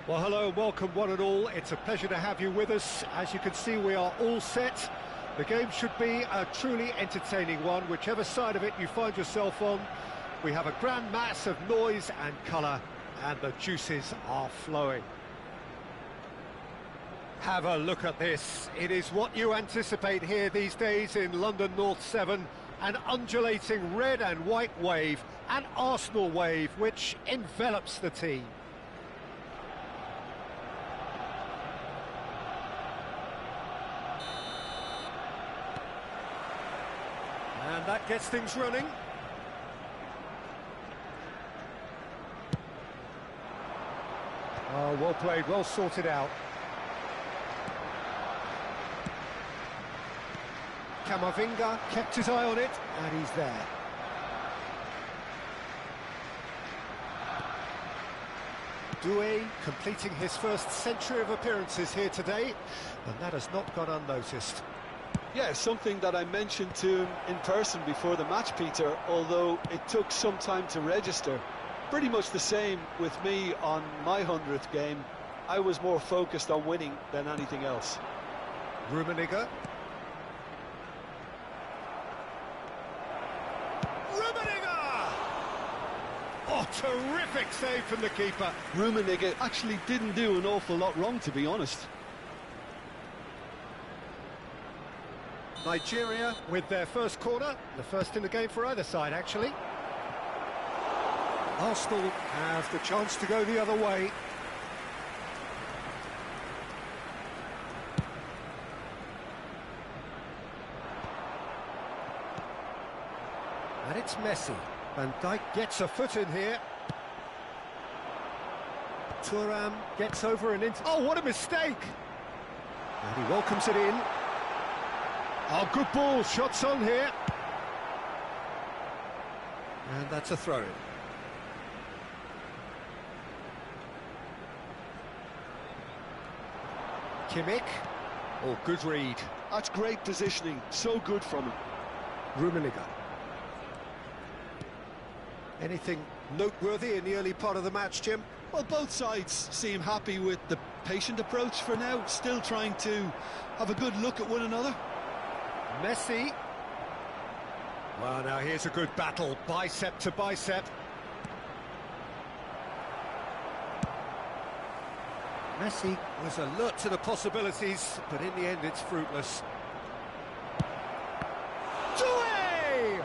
Well, hello and welcome one and all. It's a pleasure to have you with us. As you can see, we are all set. The game should be a truly entertaining one, whichever side of it you find yourself on. We have a grand mass of noise and colour, and the juices are flowing. Have a look at this. It is what you anticipate here these days in London North 7. An undulating red and white wave, an Arsenal wave, which envelops the team. And that gets things running. Oh, well played, well sorted out. Camavinga kept his eye on it, and he's there. Doué completing his first century of appearances here today, and that has not gone unnoticed. Yeah, something that I mentioned to him in person before the match, Peter, although it took some time to register. Pretty much the same with me on my 100th game. I was more focused on winning than anything else. Rummenigge. Oh, terrific save from the keeper. Rummenigge actually didn't do an awful lot wrong, to be honest. Nigeria with their first corner, the first in the game for either side, actually. Arsenal have the chance to go the other way. And it's Messi. Van Dijk gets a foot in here. Thuram gets over and into... Oh, what a mistake! And he welcomes it in. Oh, good ball, shots on here. And that's a throw-in. Kimmich. Oh, good read. That's great positioning, so good from him. Rummenigge. Anything noteworthy in the early part of the match, Jim? Well, both sides seem happy with the patient approach for now, still trying to have a good look at one another. Messi. Well, now here's a good battle, bicep to bicep. Messi was alert to the possibilities, but in the end it's fruitless. Doué!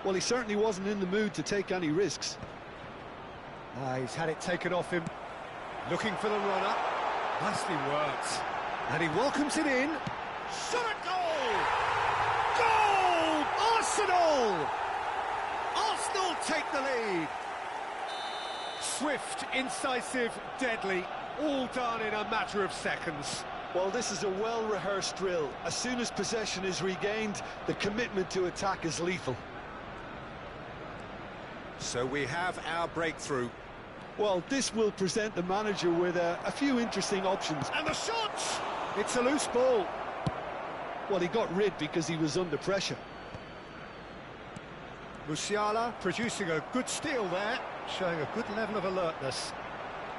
Well, he certainly wasn't in the mood to take any risks. He's had it taken off him. Looking for the runner. Nicely worked. And he welcomes it in. Shot at goal! Goal! Arsenal! Arsenal take the lead. Swift, incisive, deadly, all done in a matter of seconds. Well, this is a well-rehearsed drill. As soon as possession is regained, the commitment to attack is lethal. So we have our breakthrough. Well, this will present the manager with a few interesting options. And the shot! It's a loose ball. Well, he got rid because he was under pressure. Musiala producing a good steal there, showing a good level of alertness.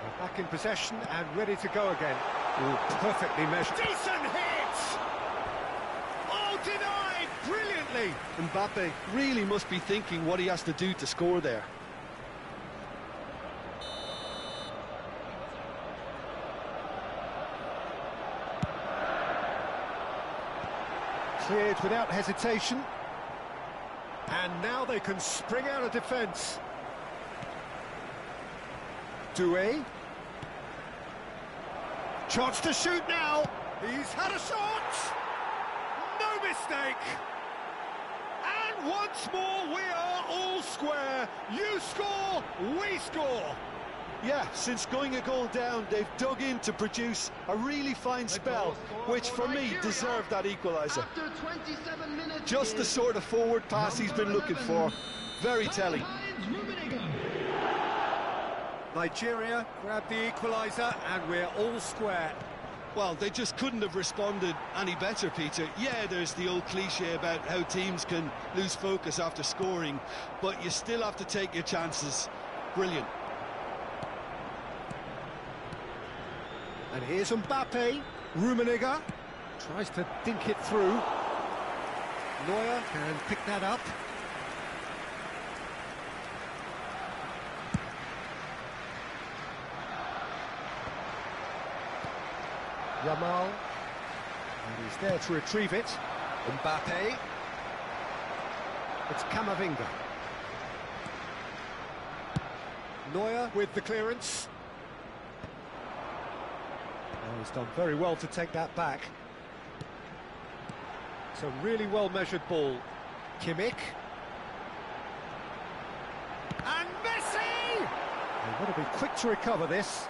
We're back in possession and ready to go again. Ooh, perfectly measured. Decent hit! Oh, denied brilliantly! Mbappe really must be thinking what he has to do to score there. Cleared without hesitation. And now they can spring out of defence. Doué. Chance to shoot now. He's had a shot. No mistake. And once more we are all square. You score, we score. Yeah, since going a goal down, they've dug in to produce a really fine spell, which for me deserved that equaliser. Just the sort of forward pass he's been looking for. Very telling. Nigeria grabbed the equaliser and we're all square. Well, they just couldn't have responded any better, Peter. Yeah, there's the old cliche about how teams can lose focus after scoring, but you still have to take your chances. Brilliant. And here's Mbappe. Rummenigge tries to dink it through. Neuer can pick that up. Yamal. And he's there to retrieve it. Mbappe. It's Camavinga. Neuer with the clearance. Oh, he's done very well to take that back. It's a really well-measured ball. Kimmich. And Messi! They want to be quick to recover this.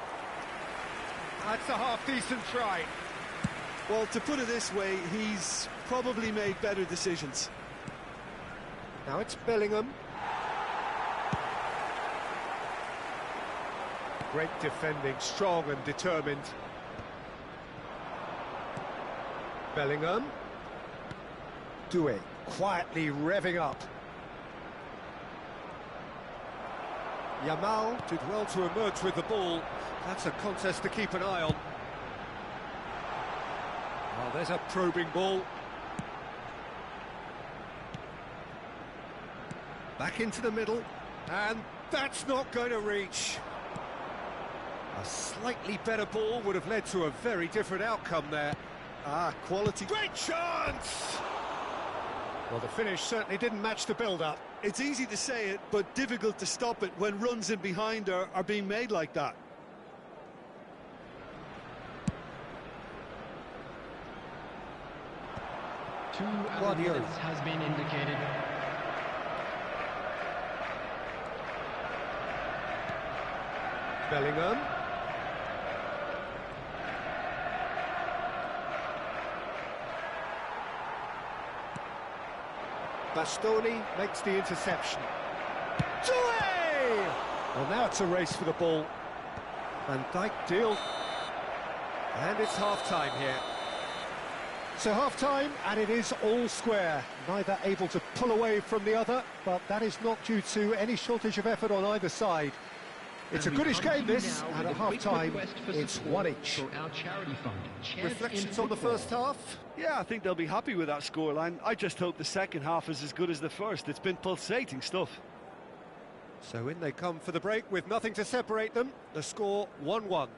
That's a half-decent try. Well, to put it this way, he's probably made better decisions. Now it's Bellingham. Great defending, strong and determined. Bellingham. Doué quietly revving up. Yamal did well to emerge with the ball. That's a contest to keep an eye on. Oh, there's a probing ball. Back into the middle, and that's not going to reach. A slightly better ball would have led to a very different outcome there. Ah, quality. Great chance! Well, the finish certainly didn't match the build-up. It's easy to say it, but difficult to stop it when runs in behind are being made like that. Two other minutes has been indicated. Bellingham. Bastoni makes the interception. Doué! Well, now it's a race for the ball. Van Dijk deal. And it's half-time here. So half-time, and it is all square. Neither able to pull away from the other, but that is not due to any shortage of effort on either side. It's a goodish game, this, and at half-time, it's one each. Reflections on the first half? Yeah, I think they'll be happy with that scoreline. I just hope the second half is as good as the first. It's been pulsating stuff. So in they come for the break with nothing to separate them. The score 1-1.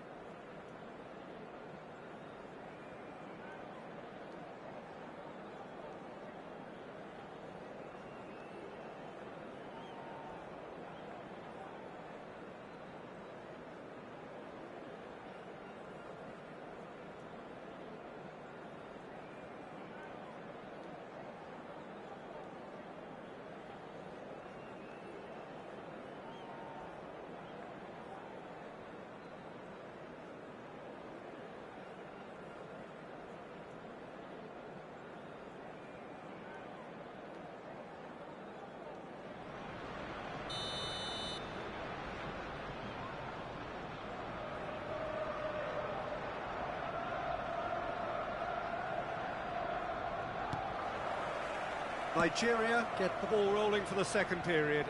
Nigeria get the ball rolling for the second period.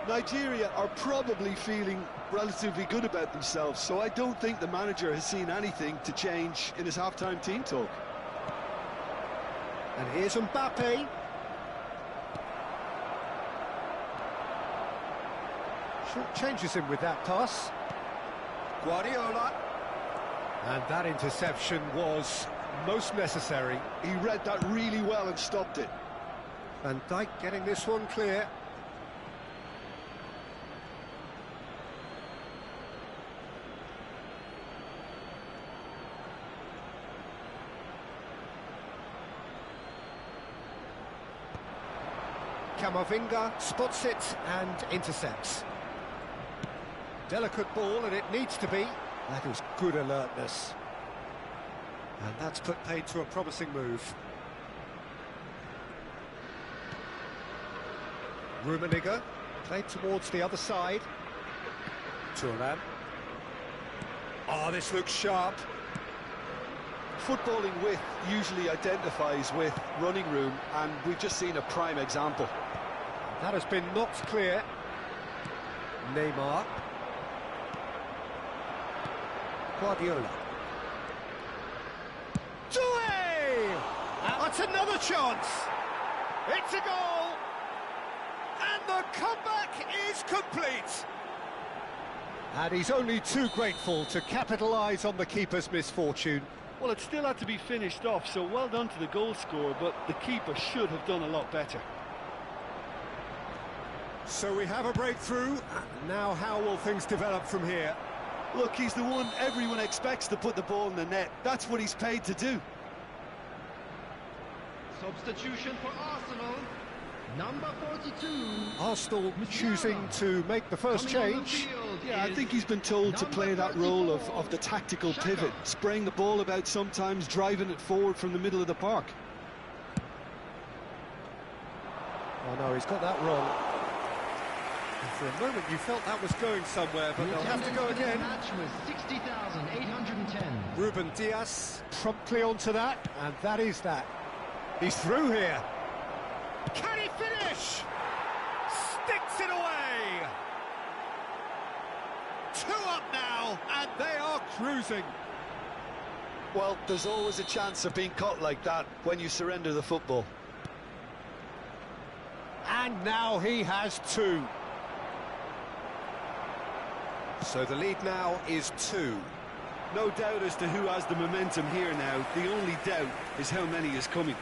Nigeria are probably feeling relatively good about themselves, so I don't think the manager has seen anything to change in his half-time team talk. And here's Mbappe. Short changes him with that pass. Guardiola. And that interception was most necessary. He read that really well and stopped it. Van Dijk getting this one clear. Camavinga spots it and intercepts. Delicate ball, and it needs to be. That is good alertness. And that's put paid to a promising move. Rummenigge played towards the other side. Thuram. Oh, this looks sharp. Footballing width usually identifies with running room, and we've just seen a prime example. That has been knocked clear. Neymar. Guardiola. Doué! That's another chance. It's a goal. And the comeback is complete. And he's only too grateful to capitalise on the keeper's misfortune. Well, it still had to be finished off, so well done to the goal scorer, but the keeper should have done a lot better. So we have a breakthrough. Now how will things develop from here? Look, he's the one everyone expects to put the ball in the net. That's what he's paid to do. Substitution for Arsenal. Number 42. Arsenal choosing to make the first change. Yeah, I think he's been told to play that role of the tactical pivot, spraying the ball about sometimes, driving it forward from the middle of the park. Oh no, he's got that wrong. And for a moment you felt that was going somewhere, but they'll have to go again. Match was 60,810. Ruben Dias promptly onto that, and that is that. He's through here. Can he finish? Sticks it away. 2 up now, and they are cruising. Well, there's always a chance of being caught like that when you surrender the football. And now he has 2. So the lead now is 2. No doubt as to who has the momentum here now. The only doubt is how many is coming.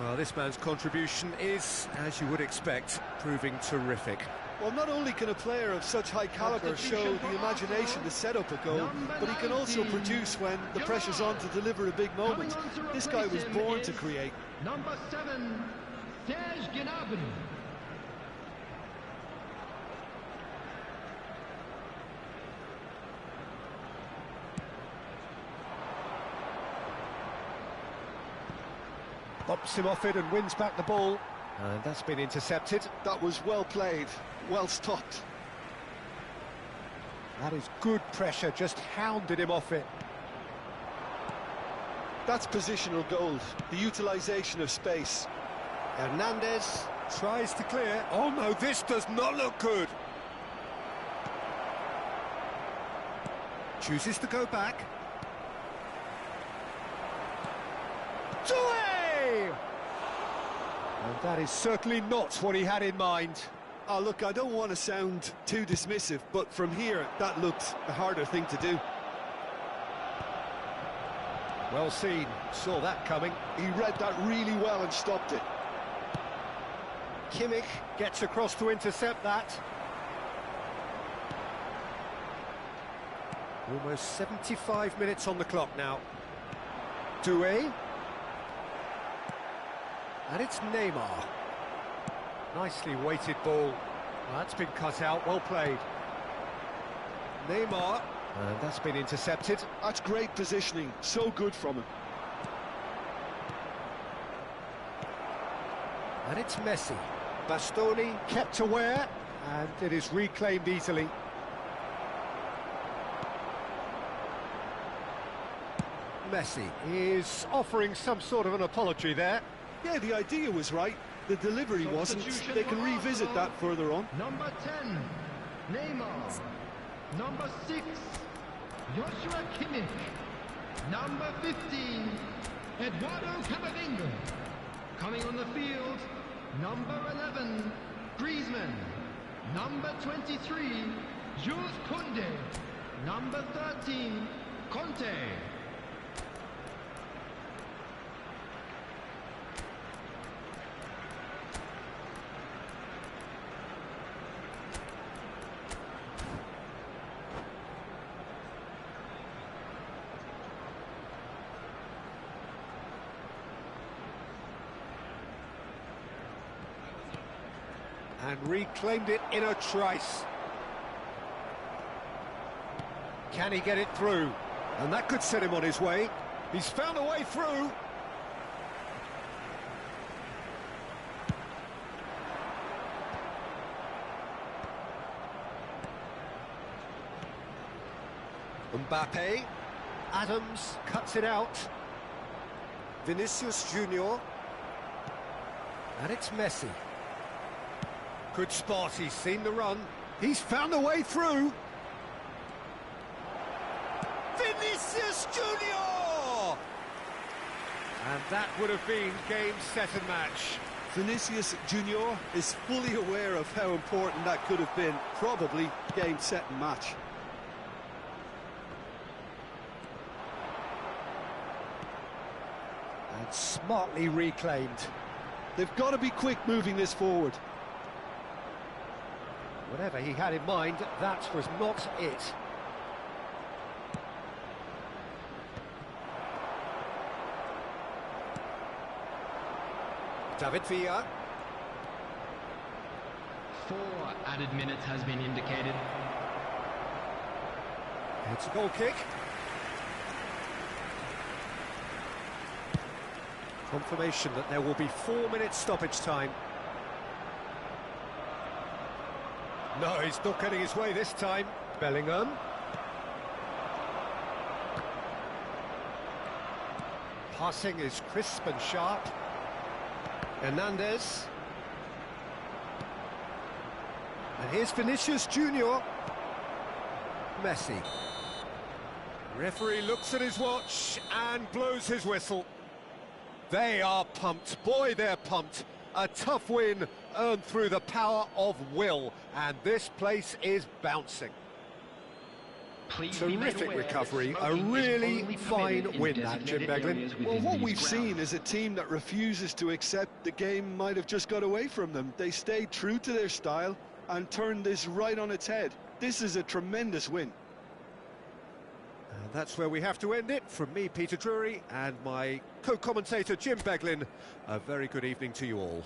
Well, this man's contribution is, as you would expect, proving terrific. Well, not only can a player of such high calibre show the imagination to set up a goal, but he can also produce when the pressure's on to deliver a big moment. This guy was born to create. Number 7, Serge Gnabry. Bops him off it and wins back the ball. And that's been intercepted. That was well played, well stopped. That is good pressure, just hounded him off it. That's positional gold, the utilisation of space. Hernandez tries to clear. Oh no, this does not look good. Chooses to go back. Doué! And that is certainly not what he had in mind. Oh, look, I don't want to sound too dismissive, but from here, that looked a harder thing to do. Well seen, saw that coming. He read that really well and stopped it. Kimmich gets across to intercept that. Almost 75 minutes on the clock now. Doué. And it's Neymar. Nicely weighted ball. Well, that's been cut out, well played. Neymar. And that's been intercepted. That's great positioning, so good from him. And it's Messi. Bastoni kept aware, and it is reclaimed easily. Messi is offering some sort of an apology there. Yeah, the idea was right. The delivery wasn't. They can revisit that further on. Number 10, Neymar. Number 6, Joshua Kimmich. Number 15, Eduardo Camavinga. Coming on the field, number 11, Griezmann. Number 23, Jules Koundé. Number 13, Conte. And reclaimed it in a trice. Can he get it through? And that could set him on his way. He's found a way through. Mbappe. Adams cuts it out. Vinicius Junior. And it's Messi. Good spot, he's seen the run. He's found a way through. Vinicius Junior! And that would have been game, set and match. Vinicius Junior is fully aware of how important that could have been. Probably game, set and match. And smartly reclaimed. They've got to be quick moving this forward. Whatever he had in mind, that was not it. David Villa. 4 added minutes has been indicated. It's a goal kick. Confirmation that there will be 4 minutes stoppage time. No, he's not getting his way this time. Bellingham. Passing is crisp and sharp. Hernandez. And here's Vinicius Junior. Messi. Referee looks at his watch and blows his whistle. They are pumped. Boy, they're pumped. A tough win earned through the power of will. And this place is bouncing. Terrific recovery, a really fine win that, Jim Beglin. Well, what we've seen is a team that refuses to accept the game might have just got away from them. They stayed true to their style and turned this right on its head. This is a tremendous win. And that's where we have to end it. From me, Peter Drury, and my co-commentator, Jim Beglin, a very good evening to you all.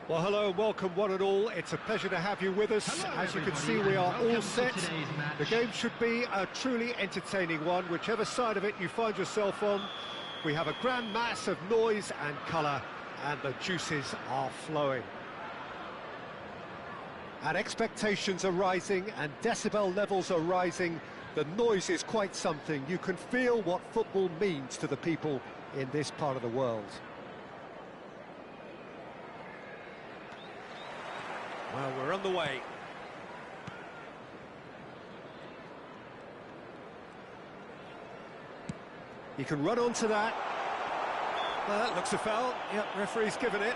Well, hello and welcome one and all. It's a pleasure to have you with us. Hello, As you can everybody, see, we are and welcome all to set. today's match. The game should be a truly entertaining one, whichever side of it you find yourself on. We have a grand mass of noise and colour, and the juices are flowing. And expectations are rising, and decibel levels are rising. The noise is quite something. You can feel what football means to the people in this part of the world. Well, we're on the way. He can run onto that. That looks a foul. Yep, referee's given it.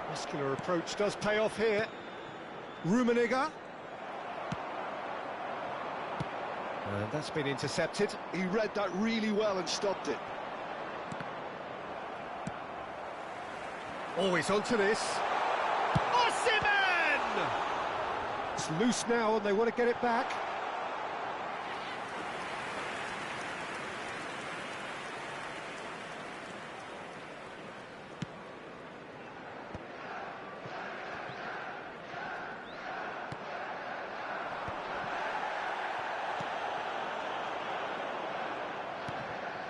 Muscular approach does pay off here. Rummenigge. And that's been intercepted. He read that really well and stopped it. Always onto this. Osimhen! It's loose now and they want to get it back.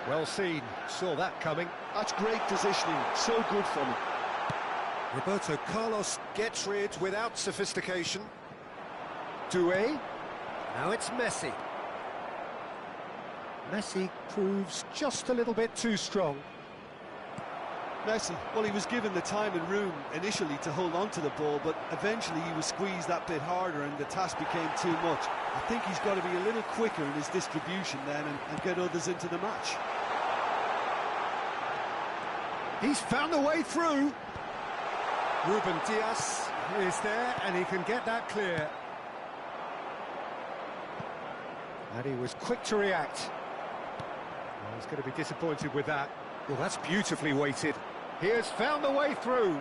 Well seen, saw that coming. That's great positioning, so good from him. Roberto Carlos gets rid without sophistication. Doué, now it's Messi. Messi proves just a little bit too strong. Messi, well, he was given the time and room initially to hold on to the ball, but eventually he was squeezed that bit harder and the task became too much. I think he's got to be a little quicker in his distribution then and get others into the match. He's found a way through. Ruben Dias is there and he can get that clear. And he was quick to react. Well, he's going to be disappointed with that. Well, that's beautifully weighted. He has found the way through.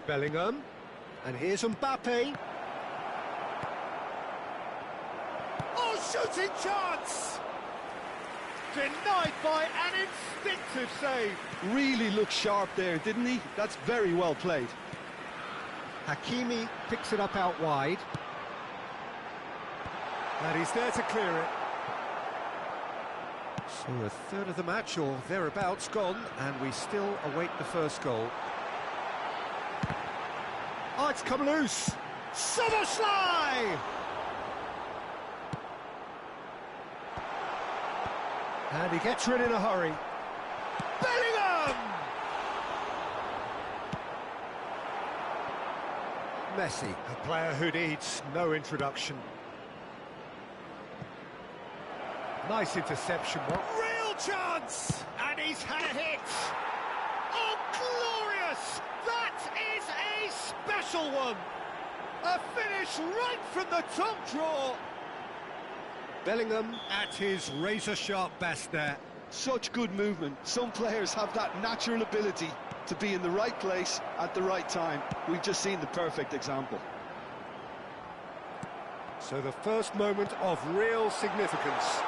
Bellingham. And here's Mbappe. Oh, shooting chance! Denied by an instinctive save. Really looked sharp there, didn't he? That's very well played. Hakimi picks it up out wide. And he's there to clear it. So a third of the match or thereabouts gone, and we still await the first goal. Oh, it's come loose. Soboslai! And he gets rid in a hurry. Bellingham! Messi, a player who needs no introduction. Nice interception. Real chance! And he's had a hit! Oh, glorious! That is a special one! A finish right from the top draw! Bellingham at his razor-sharp best there. Such good movement. Some players have that natural ability to be in the right place at the right time. We've just seen the perfect example. So the first moment of real significance.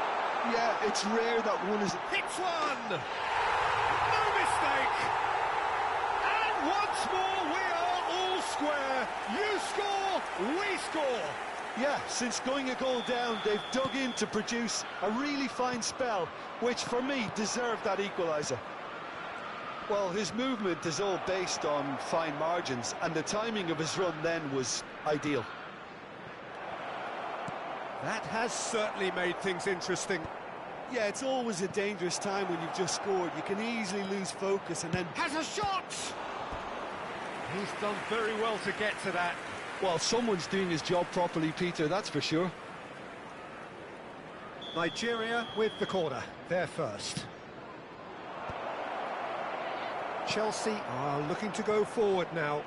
Yeah, it's rare that one is... Hits one! No mistake! And once more we are all square. You score, we score. Yeah, since going a goal down, they've dug in to produce a really fine spell, which for me deserved that equaliser. Well, his movement is all based on fine margins, and the timing of his run then was ideal. That has certainly made things interesting. Yeah, it's always a dangerous time when you've just scored. You can easily lose focus and then... Has a shot! He's done very well to get to that. Well, someone's doing his job properly, Peter, that's for sure. Nigeria with the corner, they're first. Chelsea are looking to go forward now.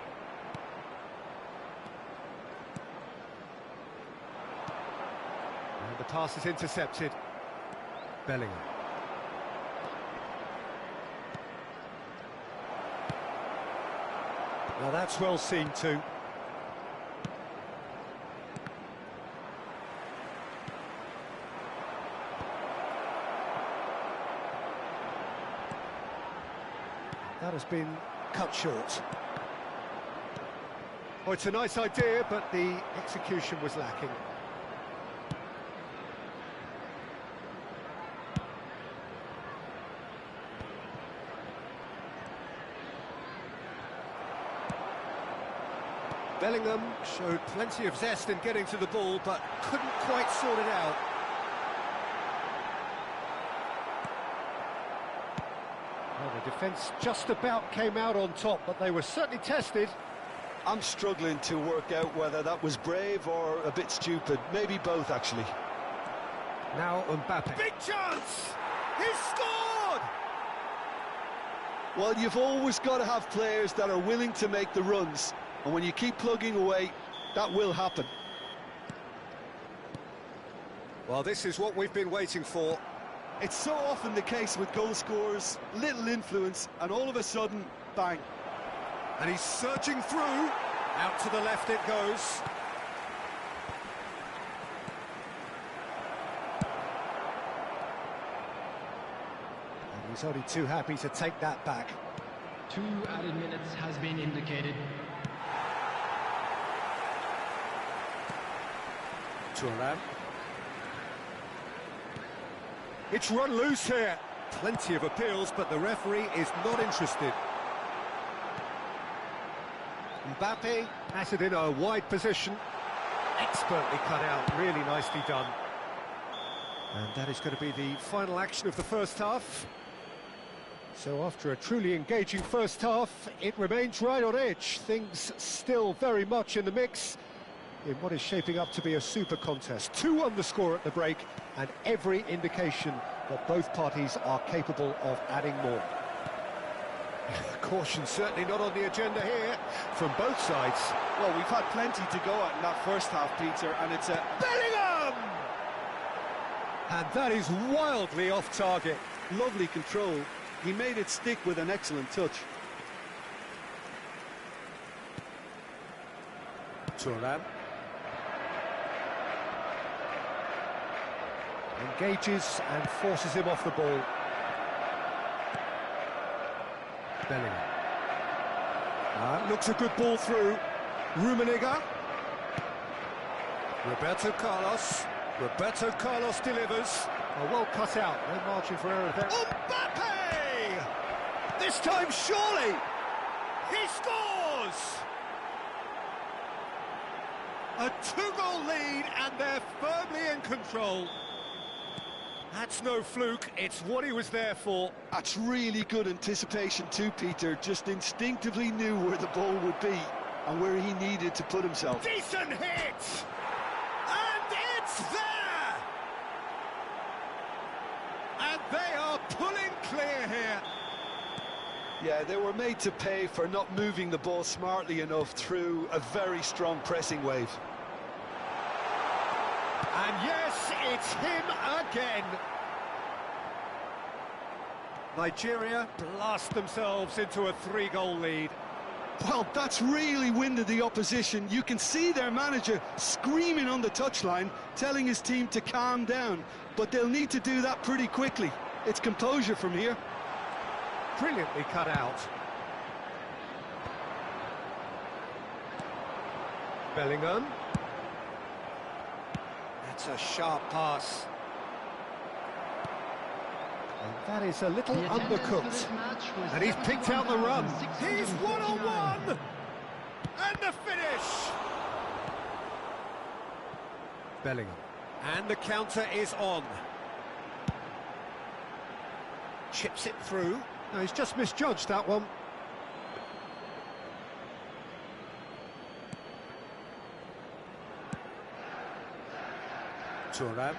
And the pass is intercepted. Bellingham. Well, that's well seen too. That has been cut short. Oh, it's a nice idea, but the execution was lacking. Bellingham showed plenty of zest in getting to the ball, but couldn't quite sort it out. Well, the defence just about came out on top, but they were certainly tested. I'm struggling to work out whether that was brave or a bit stupid. Maybe both, actually. Now Mbappe. Big chance! He's scored! Well, you've always got to have players that are willing to make the runs. And when you keep plugging away, that will happen. Well, this is what we've been waiting for. It's so often the case with goal scorers, little influence, and all of a sudden, bang. And he's searching through. Out to the left it goes. And he's only too happy to take that back. 2 added minutes has been indicated. Thuram. It's run loose here. Plenty of appeals, but the referee is not interested. Mbappe has it in a wide position. Expertly cut out, really nicely done. And that is going to be the final action of the first half. So after a truly engaging first half, it remains right on edge. Things still very much in the mix in what is shaping up to be a super contest. 2 on the score at the break, and every indication that both parties are capable of adding more. Caution certainly not on the agenda here from both sides. Well, we've had plenty to go at in that first half, Peter, and it's a... Bellingham! And that is wildly off target. Lovely control. He made it stick with an excellent touch. Thuram. Engages and forces him off the ball. Bellingham. Looks a good ball through. Rummenigge. Roberto Carlos. Roberto Carlos delivers. Oh, well cut out. No margin for error there. Mbappe! This time, surely! He scores! A 2-goal lead, and they're firmly in control. That's no fluke, it's what he was there for. That's really good anticipation too, Peter. Just instinctively knew where the ball would be and where he needed to put himself. Decent hit! And it's there! And they are pulling clear here. Yeah, they were made to pay for not moving the ball smartly enough through a very strong pressing wave. And yes, it's him again. Nigeria blast themselves into a 3-goal lead. Well, that's really winded the opposition. You can see their manager screaming on the touchline, telling his team to calm down. But they'll need to do that pretty quickly. It's composure from here. Brilliantly cut out. Bellingham. That's a sharp pass. And that is a little undercooked. And he's picked out the run. He's one-on-one! And the finish! Bellingham. And the counter is on. Chips it through. No, he's just misjudged that one. Thuram.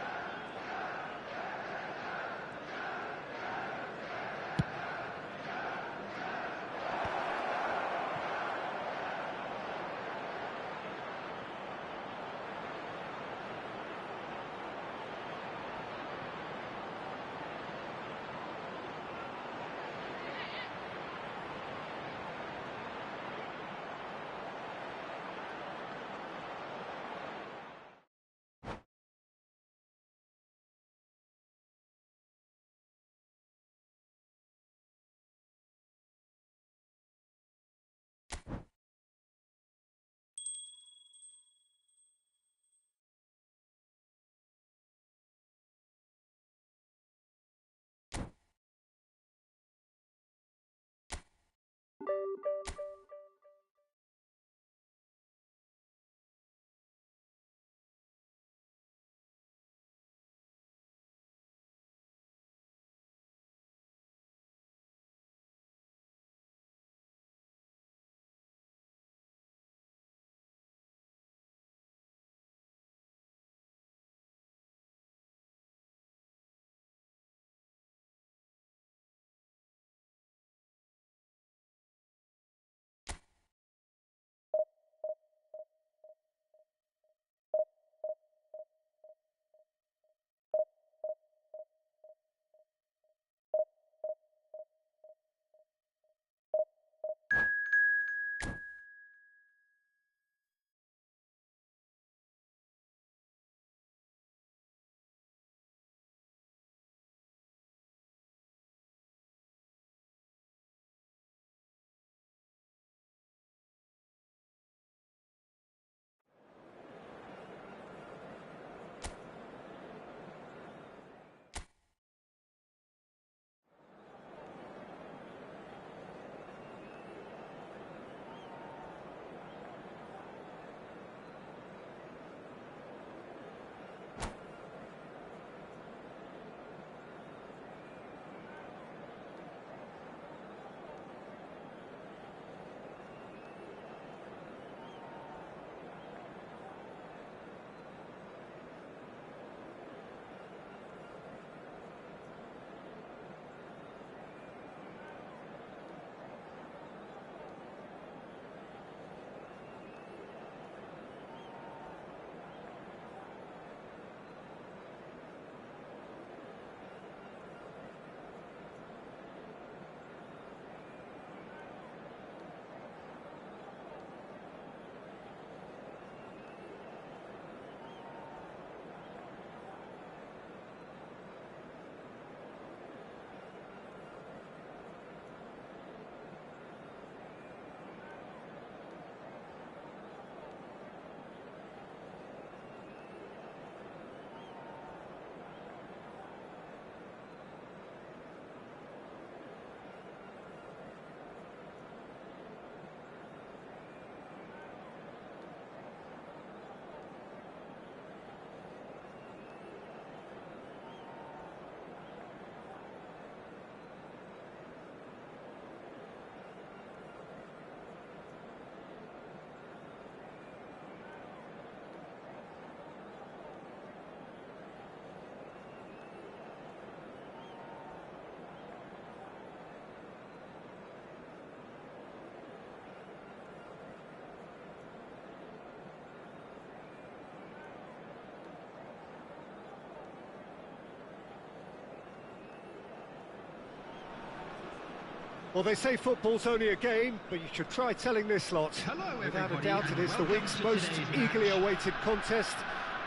Well, they say football's only a game, but you should try telling this lot. Hello, Without a everybody, doubt, it and is the welcome week's to most today's eagerly match. awaited contest.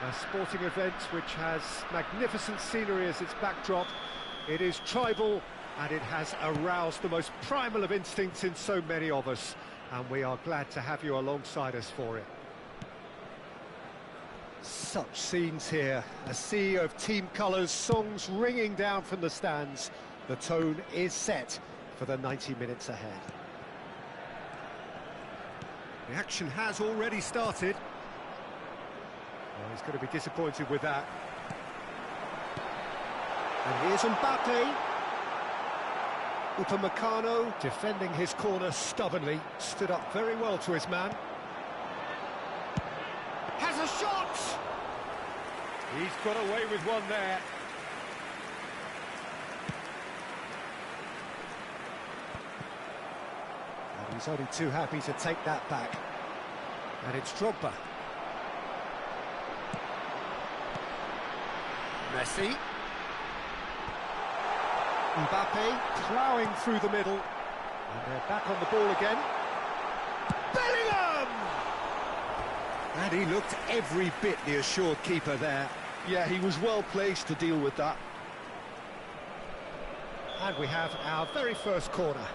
A sporting event which has magnificent scenery as its backdrop. It is tribal, and it has aroused the most primal of instincts in so many of us. And we are glad to have you alongside us for it. Such scenes here, a sea of team colours, songs ringing down from the stands. The tone is set for the 90 minutes ahead. The action has already started. Well, he's going to be disappointed with that. And here's Mbappe. Upamecano defending his corner stubbornly, stood up very well to his man. Has a shot! He's got away with one there. And he's only too happy to take that back. And it's Drogba. Messi. Mbappe ploughing through the middle. And they're back on the ball again. Bellingham! And he looked every bit the assured keeper there. Yeah, he was well placed to deal with that. And we have our very first corner.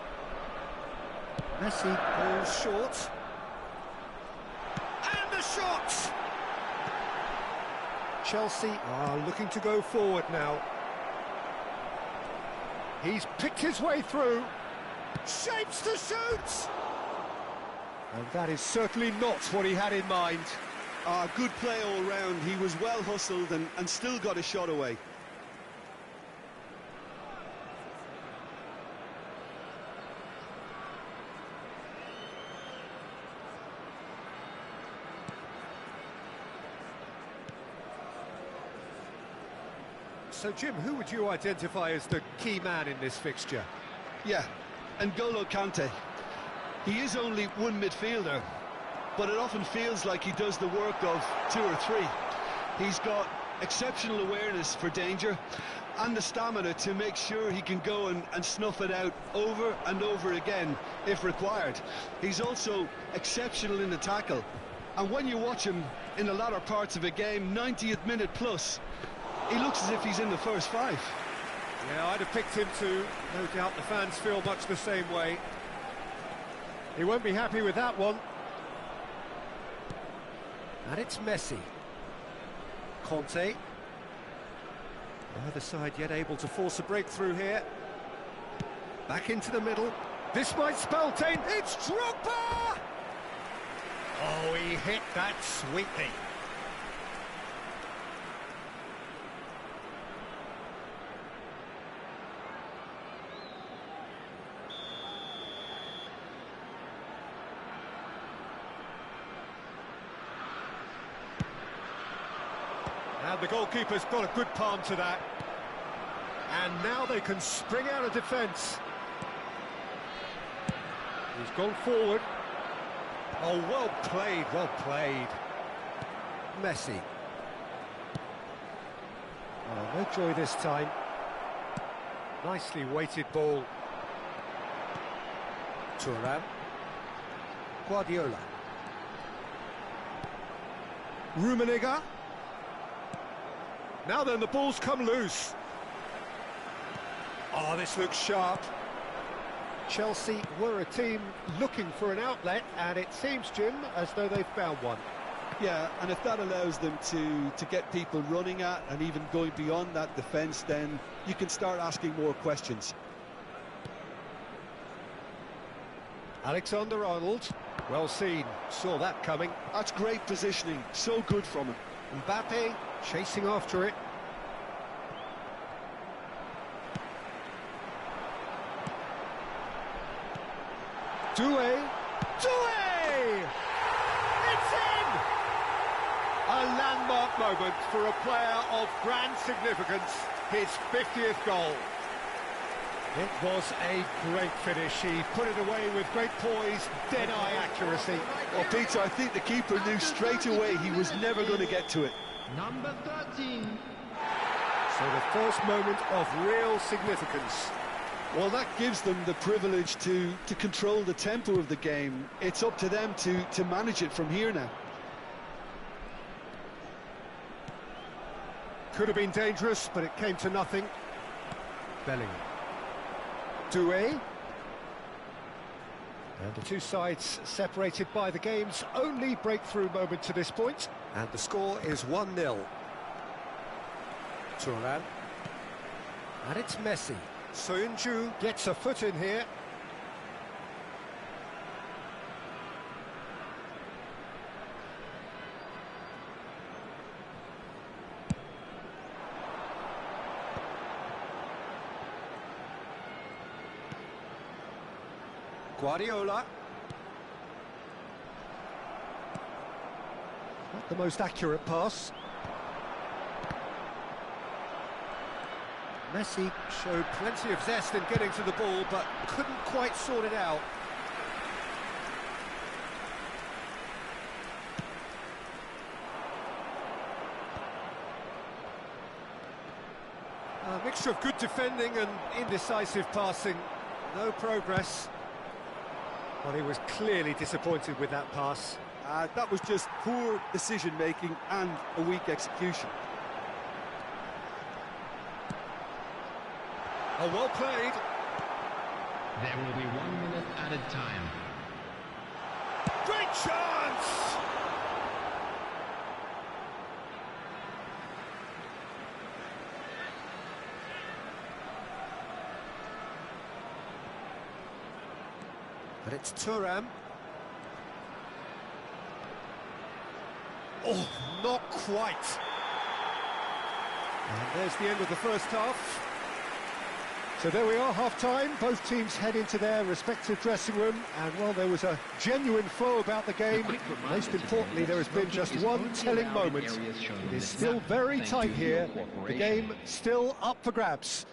Messi goes short. And the shot! Chelsea are looking to go forward now. He's picked his way through. Shapes to shoot! And that is certainly not what he had in mind. Good play all round. He was well hustled and still got a shot away. So, Jim, who would you identify as the key man in this fixture? Yeah, N'Golo Kante. He is only one midfielder, but it often feels like he does the work of two or three. He's got exceptional awareness for danger and the stamina to make sure he can go and snuff it out over and over again if required. He's also exceptional in the tackle, and when you watch him in the latter parts of a game, 90th minute plus, he looks as if he's in the first five. Yeah, I'd have picked him too. No doubt the fans feel much the same way. He won't be happy with that one. And it's Messi. Conte. Neither side yet able to force a breakthrough here. Back into the middle. This might spell danger. It's Drogba! Oh, he hit that sweetly. And the goalkeeper's got a good palm to that. And now they can spring out of defence. He's gone forward. Oh, well played, well played. Messi. Oh, no joy this time. Nicely weighted ball. Thuram. Guardiola. Rummenigge. Now then, the ball's come loose. Oh, this looks sharp. Chelsea were a team looking for an outlet, and it seems, Jim, as though they've found one. Yeah, and if that allows them to get people running at and even going beyond that defence, then you can start asking more questions. Alexander-Arnold, well seen, saw that coming. That's great positioning, so good from him. Mbappe chasing after it. Doué! It's in! A landmark moment for a player of grand significance, his 50th goal. It was a great finish. He put it away with great poise, dead-eye accuracy. Well, Peter, I think the keeper knew straight away he was never going to get to it. Number 13. So the first moment of real significance. Well, that gives them the privilege to control the tempo of the game. It's up to them to manage it from here now. Could have been dangerous, but it came to nothing. Bellingham. Doué. And the two sides separated by the game's only breakthrough moment to this point. And the score is 1-0. Thuram. And it's Messi. Soyuncu gets a foot in here. Guardiola. Not the most accurate pass. Messi showed plenty of zest in getting to the ball, but couldn't quite sort it out. A mixture of good defending and indecisive passing. No progress. Well, he was clearly disappointed with that pass. That was just poor decision-making and a weak execution. Oh, well played. There will be 1 minute added time. Great chance! But it's Thuram. Oh, not quite. And there's the end of the first half. So there we are, half-time. Both teams head into their respective dressing room, and well, there was a genuine flow about the game. Most importantly, there has been just one telling moment. It is still very tight here. The game still up for grabs.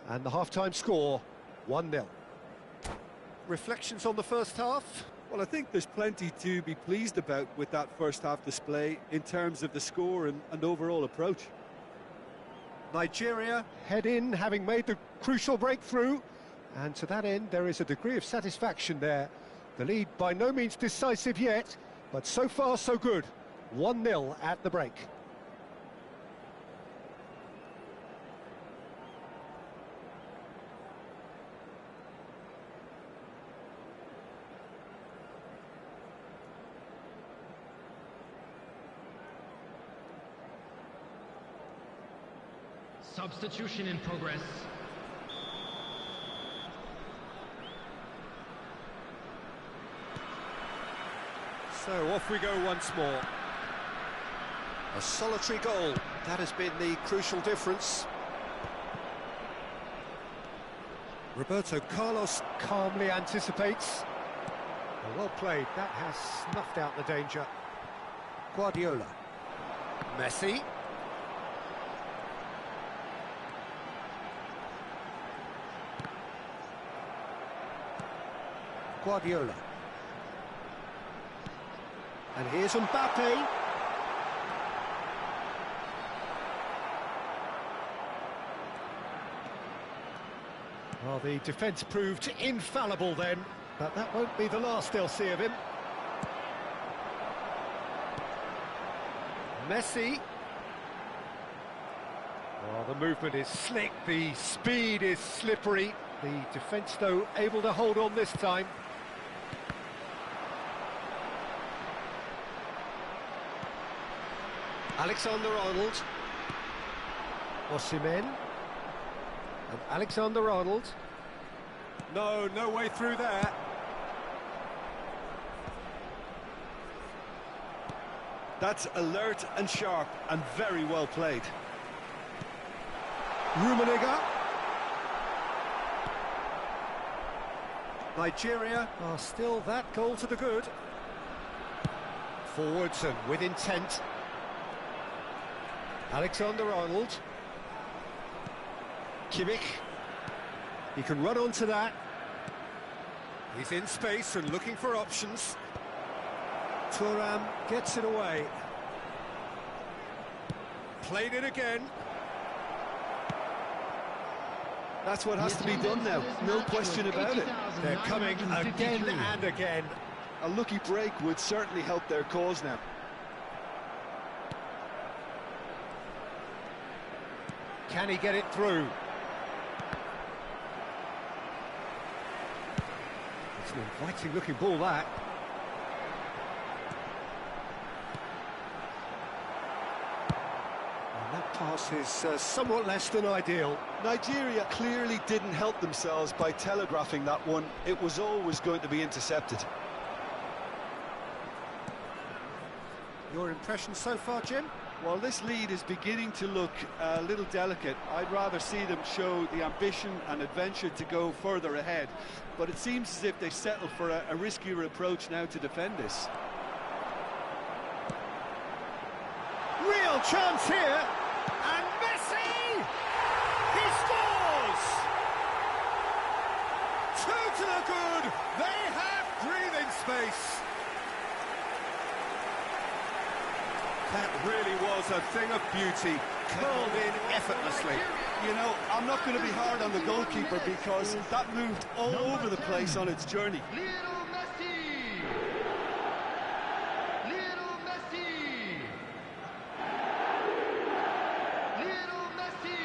And the half-time score, 1-0. Reflections on the first half? Well, I think there's plenty to be pleased about with that first half display in terms of the score and overall approach. Nigeria head in, having made the crucial breakthrough, and to that end there is a degree of satisfaction there. The lead by no means decisive yet, but so far so good. 1-0 at the break. Substitution in progress. So off we go once more. A solitary goal, that has been the crucial difference. Roberto Carlos calmly anticipates. Well played, that has snuffed out the danger. Guardiola. Messi. Guardiola. And here's Mbappe. Well, the defence proved infallible then, but that won't be the last they'll see of him. Messi. Oh, the movement is slick, the speed is slippery. The defence, though, able to hold on this time. Alexander-Arnold. Osimhen. And Alexander-Arnold. No way through there. That's alert and sharp and very well played. Rummenigge. Nigeria are still that goal to the good. Forwards and with intent. Alexander-Arnold. Kimmich. He can run onto that. He's in space and looking for options. Thuram gets it away. Played it again. That's what has to be done now, no question about it. They're coming again and again. A lucky break would certainly help their cause now. Can he get it through? It's an inviting looking ball, that. And that pass is somewhat less than ideal. Nigeria clearly didn't help themselves by telegraphing that one. It was always going to be intercepted. Your impression so far, Jim? Well, this lead is beginning to look a little delicate. I'd rather see them show the ambition and adventure to go further ahead. But it seems as if they settle for a riskier approach now to defend this. Real chance here, and Messi! He scores! 2 to the good, they have breathing space. That really was a thing of beauty, curled in effortlessly. You know, I'm not going to be hard on the goalkeeper because that moved all over the place on its journey. Little Messi! Little Messi! Little Messi!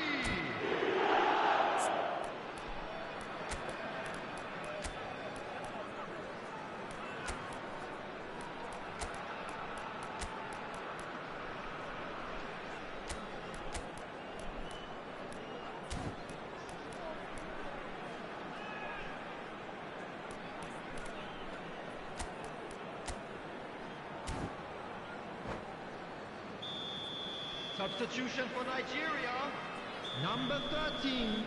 Substitution for Nigeria. Number 13,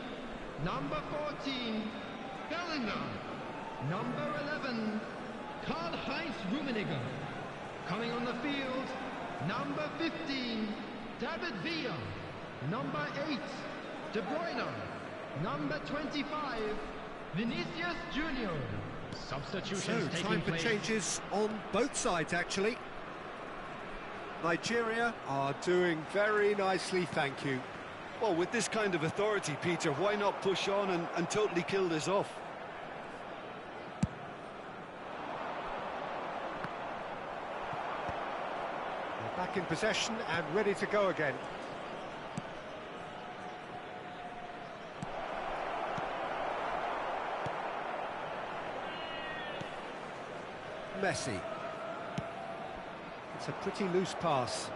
number 14, Bellingham. Number 11, Karl-Heinz Rummenigge. Coming on the field, number 15, David Villa. Number 8, De Bruyne. Number 25, Vinicius Junior. Substitutions taking time for place. changes on both sides, actually. Nigeria are doing very nicely, thank you. Well, with this kind of authority, Peter, why not push on and totally kill this off? They're back in possession and ready to go again. Messi. It's a pretty loose pass.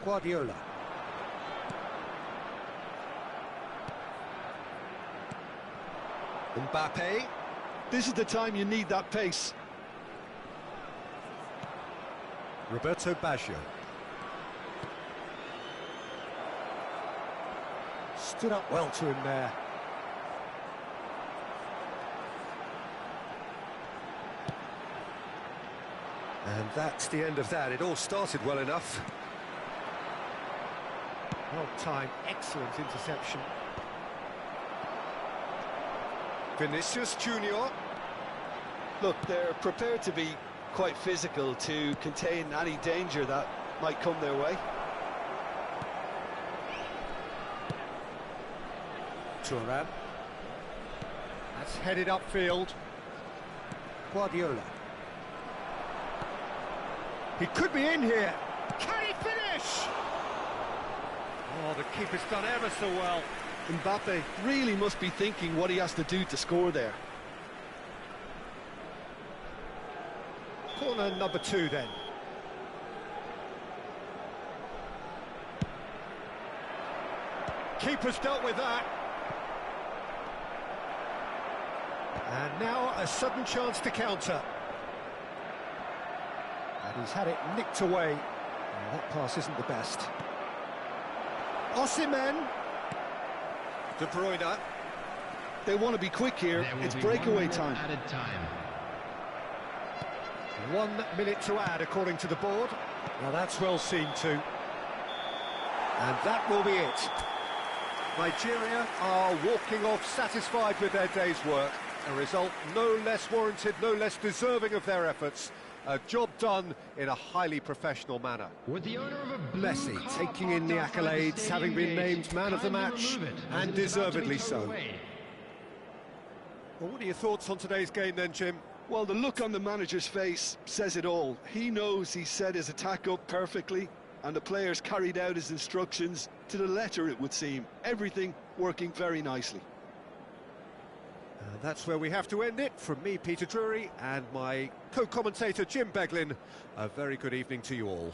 Guardiola. Mbappe. This is the time you need that pace. Roberto Baggio. Stood up well to him there. And that's the end of that. It all started well enough. Well timed, excellent interception. Vinicius Junior. Look, they're prepared to be quite physical to contain any danger that might come their way. Thuram. That's headed upfield. Guardiola. He could be in here. Can he finish? Oh, the keeper's done ever so well. Mbappe really must be thinking what he has to do to score there. Corner number 2 then. Keeper's dealt with that. And now a sudden chance to counter. And he's had it nicked away. And that pass isn't the best. Osimhen. De Bruyne. They want to be quick here. There will It's be breakaway 1 minute time. added time. 1 minute to add, according to the board. Now that's well seen too. And that will be it. Nigeria are walking off satisfied with their day's work. A result no less warranted, no less deserving of their efforts. A job done in a highly professional manner. With the owner of a blue Messi car taking in the parked outside accolades, stadium having been gate. named man of the Kindly match, remove it, as and it is about to be deservedly thrown so. away. Well, what are your thoughts on today's game then, Jim? Well, the look on the manager's face says it all. He knows he set his attack up perfectly, and the players carried out his instructions to the letter, it would seem. Everything working very nicely. And that's where we have to end it. From me, Peter Drury, and my co-commentator, Jim Beglin. A very good evening to you all.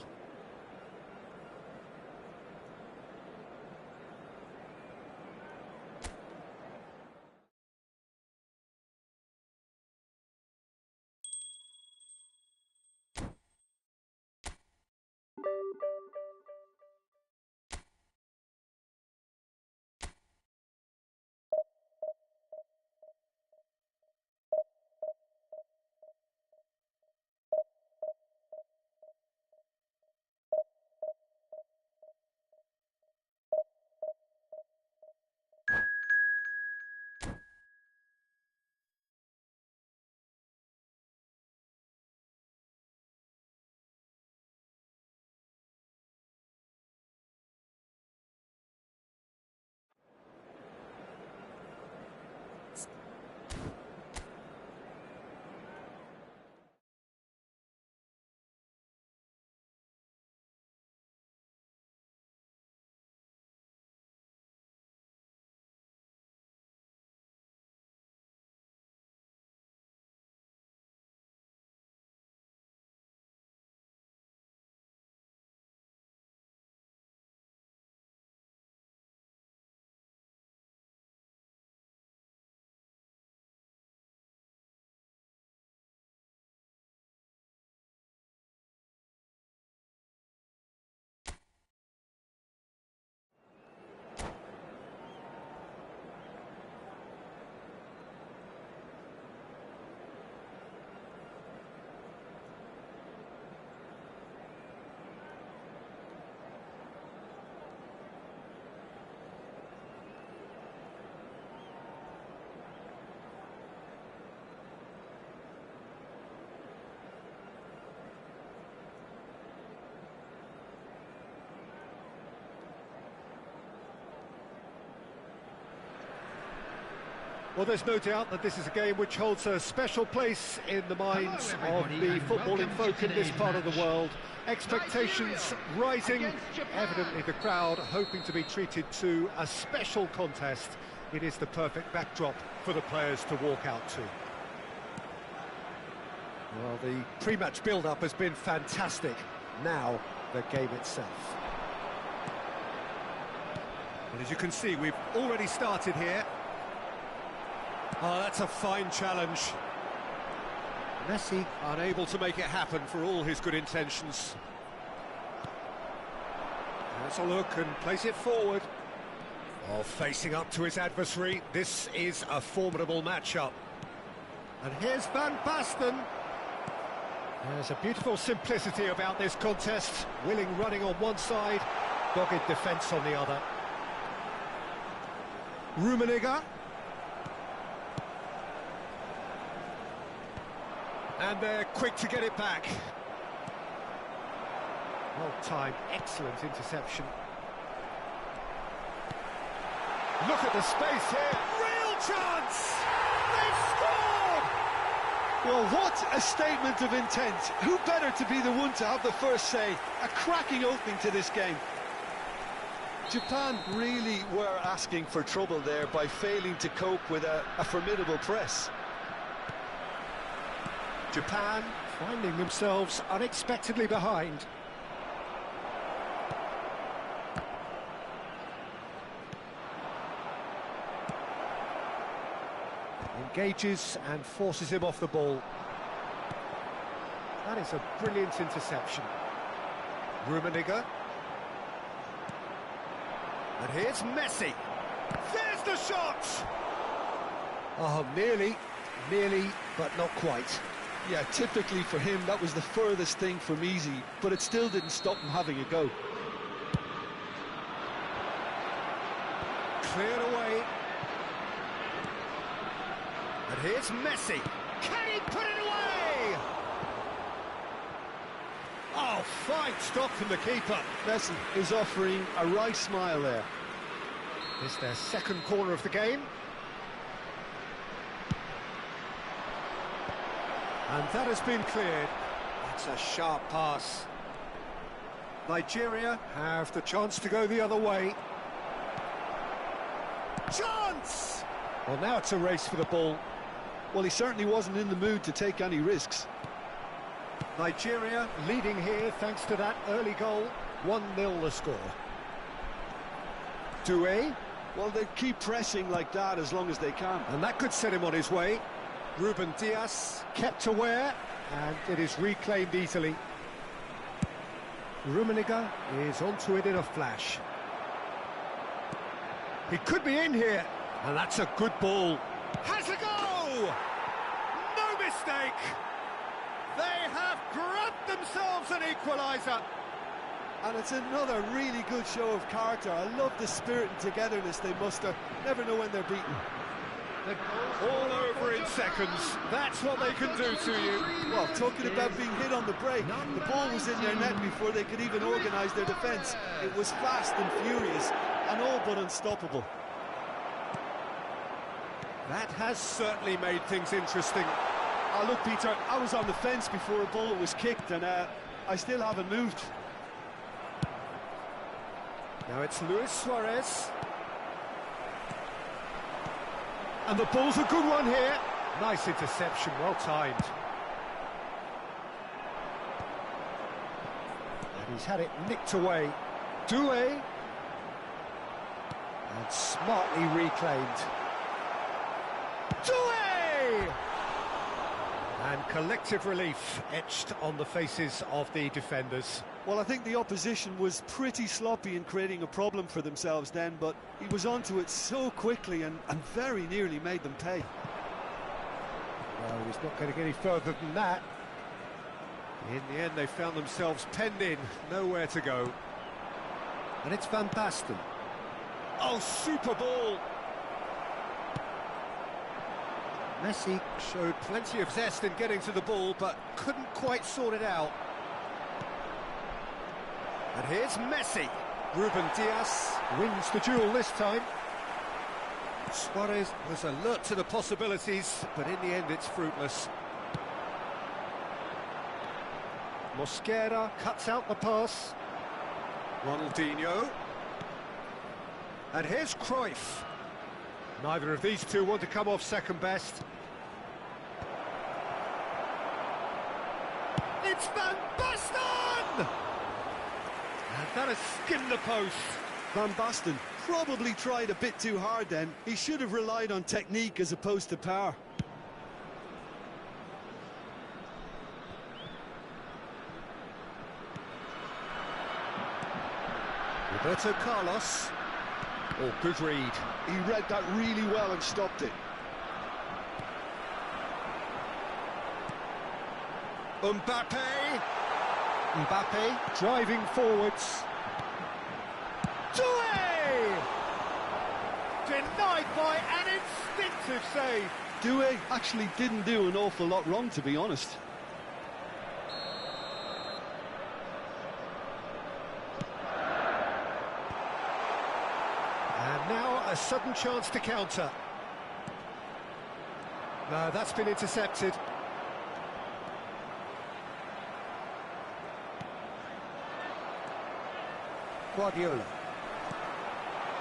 Well, there's no doubt that this is a game which holds a special place in the minds of the footballing folk in this part of the world. Expectations rising, evidently the crowd hoping to be treated to a special contest. It is the perfect backdrop for the players to walk out to. Well, the pre-match build-up has been fantastic. Now, the game itself. And as you can see, we've already started here. Oh, that's a fine challenge. Messi unable to make it happen for all his good intentions. Has a look and plays it forward. Oh, facing up to his adversary. This is a formidable matchup. And here's Van Basten. There's a beautiful simplicity about this contest. Willing running on one side, dogged defence on the other. Rummenigge. And they're quick to get it back. Well timed, excellent interception. Look at the space here. Real chance! They've scored! Well, what a statement of intent. Who better to be the one to have the first say? A cracking opening to this game. Japan really were asking for trouble there by failing to cope with a formidable press. Japan finding themselves unexpectedly behind. Engages and forces him off the ball. That is a brilliant interception. Rummenigge. And here's Messi. There's the shot! Oh, nearly, but not quite. Yeah, typically for him, that was the furthest thing from easy, but it still didn't stop him having a go. Cleared away. And here's Messi. Can he put it away? Oh, fine stop from the keeper. Messi is offering a wry smile there. It's their second corner of the game. And that has been cleared. That's a sharp pass. Nigeria have the chance to go the other way. Chance! Well, now it's a race for the ball. Well, he certainly wasn't in the mood to take any risks. Nigeria leading here thanks to that early goal. 1-0 the score. Doué. Well, they keep pressing like that as long as they can. And that could set him on his way. Ruben Dias kept aware, and it is reclaimed easily. Rummenigge is onto it in a flash. He could be in here, and that's a good ball. Has a go! No mistake! They have grabbed themselves an equaliser. And it's another really good show of character. I love the spirit and togetherness they muster. Never know when they're beaten. All over in seconds. That's what they can do to you. Well, talking about being hit on the break, the ball was in their net before they could even organise their defence. It was fast and furious, and all but unstoppable. That has certainly made things interesting. Oh, look, Peter, I was on the fence before a ball was kicked, and I still haven't moved. Now it's Luis Suarez. And the ball's a good one here. Nice interception, well timed. And he's had it nicked away. Doué. And smartly reclaimed. Doué! And collective relief etched on the faces of the defenders. Well, I think the opposition was pretty sloppy in creating a problem for themselves then, but he was onto it so quickly and very nearly made them pay. Well, he's not going to get any further than that. In the end, they found themselves penned in, nowhere to go. And it's Van Basten. Oh, super ball! Messi showed plenty of zest in getting to the ball, but couldn't quite sort it out. And here's Messi. Ruben Dias wins the duel this time. Suarez was alert to the possibilities, but in the end it's fruitless. Mosquera cuts out the pass. Ronaldinho. And here's Cruyff. Neither of these two want to come off second best. It's Van Basten! And that has skimmed the post. Van Basten probably tried a bit too hard then. He should have relied on technique as opposed to power. Roberto Carlos. Oh, good read. He read that really well and stopped it. Mbappe driving forwards. Doué! Denied by an instinctive save. Doué actually didn't do an awful lot wrong, to be honest. And now a sudden chance to counter. No, that's been intercepted. Guardiola.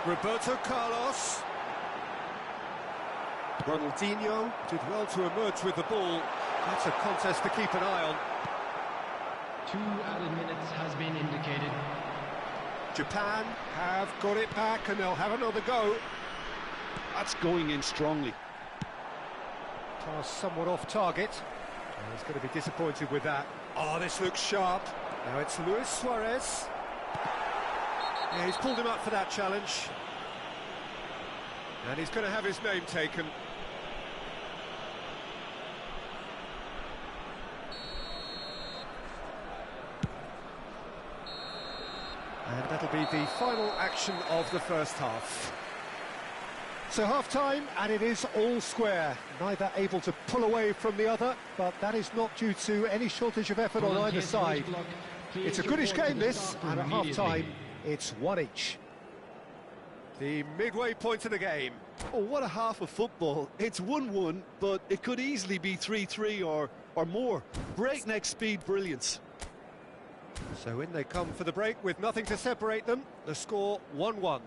Roberto Carlos. Ronaldinho did well to emerge with the ball. That's a contest to keep an eye on. 2 added minutes has been indicated. Japan have got it back and they'll have another go. That's going in strongly. Pass somewhat off target. And he's going to be disappointed with that. Oh, this looks sharp. Now it's Luis Suarez. Yeah, he's pulled him up for that challenge. And he's going to have his name taken. And that'll be the final action of the first half. So half-time, and it is all square. Neither able to pull away from the other, but that is not due to any shortage of effort on either side. It's a goodish game, this, and at half-time, it's one each. The midway point of the game. Oh, what a half of football. It's 1-1, but it could easily be 3-3 or more. Breakneck speed brilliance. So in they come for the break with nothing to separate them. The score 1-1.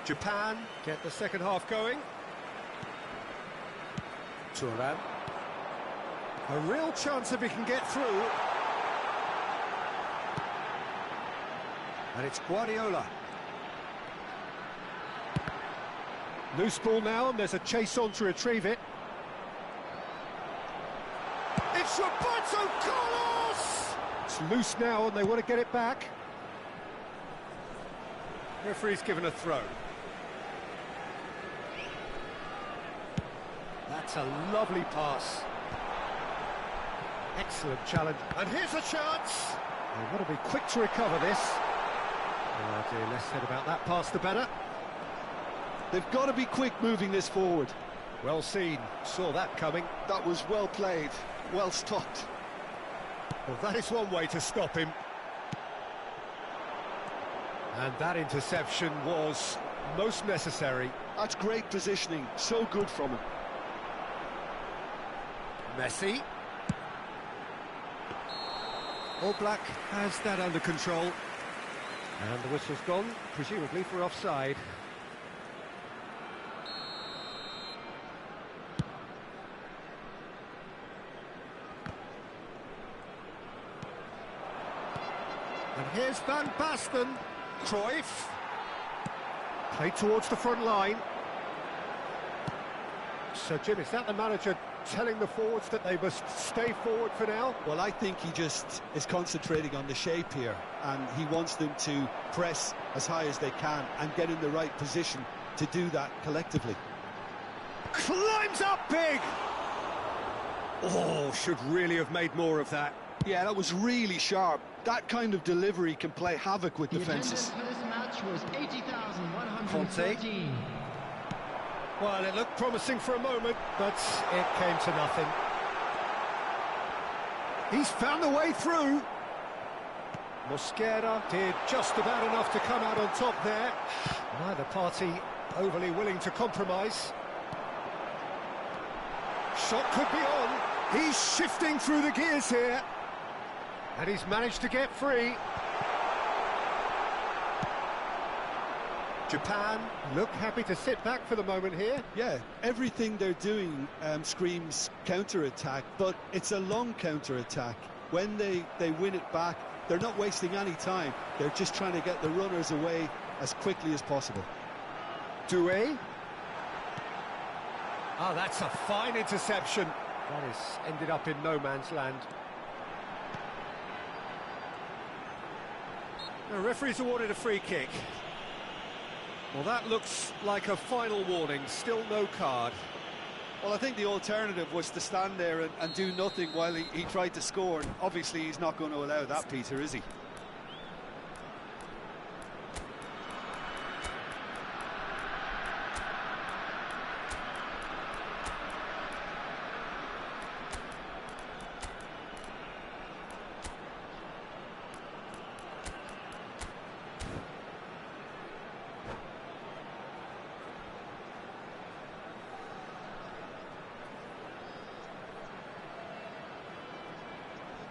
Japan get the second half going. Thuram. A real chance if he can get through. And it's Guardiola. Loose ball now, and there's a chase on to retrieve it. It's Roberto Carlos! It's loose now, and they want to get it back. Referee's given a throw. That's a lovely pass. Excellent challenge. And here's a chance. They want to be quick to recover this. Oh dear, less said about that pass the better. They've got to be quick moving this forward. Well seen, saw that coming. That was well played, well stopped. Well, that is one way to stop him. And that interception was most necessary. That's great positioning, so good from him. Messi. All Black has that under control. And the whistle's gone, presumably for offside. And here's Van Basten. Cruyff. Played towards the front line. So, Jim, is that the manager telling the forwards that they must stay forward for now? Well, I think he just is concentrating on the shape here, and he wants them to press as high as they can and get in the right position to do that collectively. Climbs up big! Oh, should really have made more of that. Yeah, that was really sharp. That kind of delivery can play havoc with defences. The attendance for this match was 80,113. Well, it looked promising for a moment, but it came to nothing. He's found a way through. Mosquera did just about enough to come out on top there. Neither party overly willing to compromise. Shot could be on. He's shifting through the gears here. And he's managed to get free. Japan look happy to sit back for the moment here. Yeah, everything they're doing screams counter-attack, but it's a long counter-attack. When they win it back, they're not wasting any time. They're just trying to get the runners away as quickly as possible. Doué. Oh, that's a fine interception. That has ended up in no man's land. The referee's awarded a free kick. Well, that looks like a final warning, still no card. Well, I think the alternative was to stand there and do nothing while he tried to score. And obviously, he's not going to allow that, Peter, is he?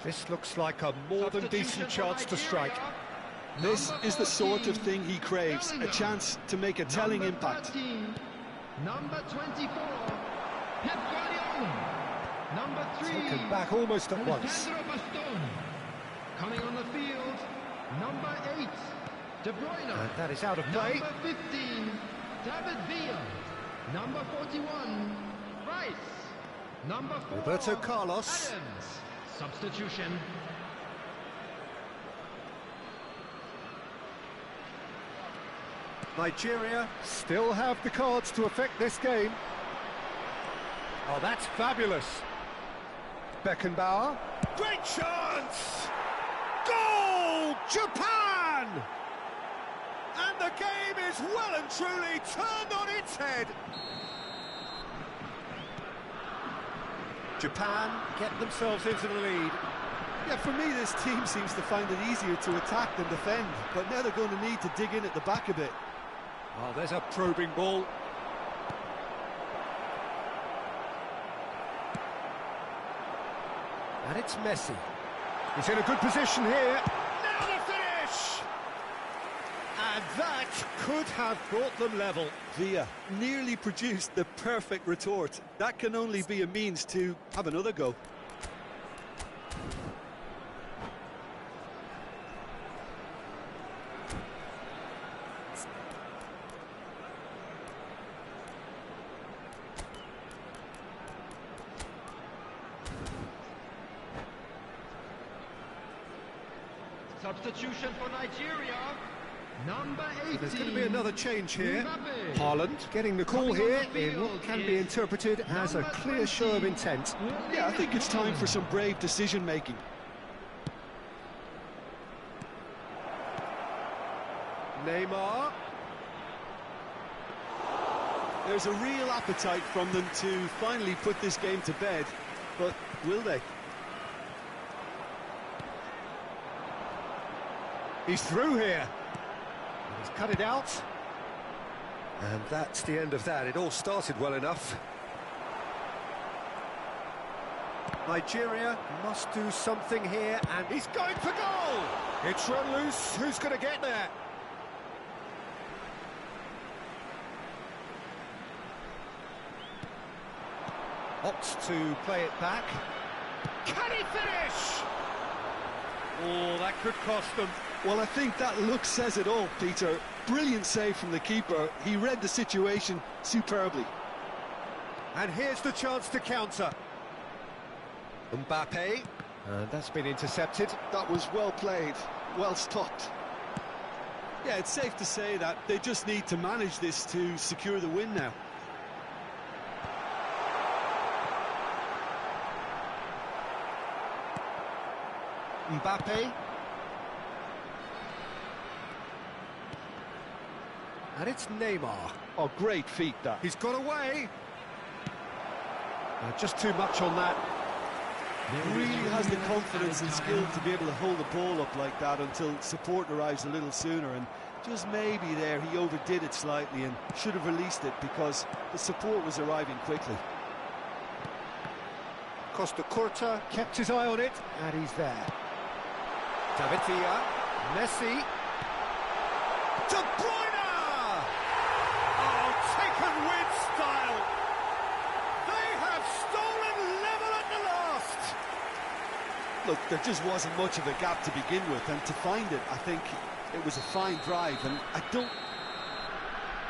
This looks like a more than decent chance to strike. This is the sort of thing he craves, a chance to make a telling impact. 13, number 24, Pep Guardiola. Number 3, Taken back almost at once. Alessandro Bastoni. Coming on the field, number 8, De Bruyne. And that is out of play. Number 15, David Villa. Number 41, Rice. Number 4, Roberto Carlos. Adams. Substitution. Nigeria still have the cards to affect this game. Oh, that's fabulous. Beckenbauer. Great chance! Goal! Japan! And the game is well and truly turned on its head. Japan get themselves into the lead. Yeah, for me, this team seems to find it easier to attack than defend, but now they're going to need to dig in at the back a bit. Oh, there's a probing ball. And it's Messi. He's in a good position here. Now the finish! And that could have brought them level. Villa nearly produced the perfect retort. That can only be a means to have another go. Substitution for Nigeria. Number 18. There's going to be another change here. Mbappe. Haaland getting the call Coming on here the in what field can be is interpreted as a number clear show of 20. intent. Yeah, I think it's time for some brave decision-making. Neymar. There's a real appetite from them to finally put this game to bed, but will they? He's through here. He's cut it out. And that's the end of that. It all started well enough. Nigeria must do something here, and he's going for goal! It's run loose. Who's going to get there? Opts to play it back. Can he finish? Oh, that could cost them. Well, I think that look says it all, Peter. Brilliant save from the keeper. He read the situation superbly. And here's the chance to counter. Mbappe. And that's been intercepted. That was well played, well stopped. Yeah, it's safe to say that they just need to manage this to secure the win now. Mbappe. And it's Neymar. Oh, great feat, that. He's got away. Just too much on that. Really has the confidence and skill to be able to hold the ball up like that until support arrives a little sooner, and just maybe there he overdid it slightly and should have released it because the support was arriving quickly. Costa Curta kept his eye on it, and he's there. David Villa, Messi, De Bruyne! Oh, taken with style! They have stolen level at the last! Look, there just wasn't much of a gap to begin with, and to find it, I think it was a fine drive, and I don't...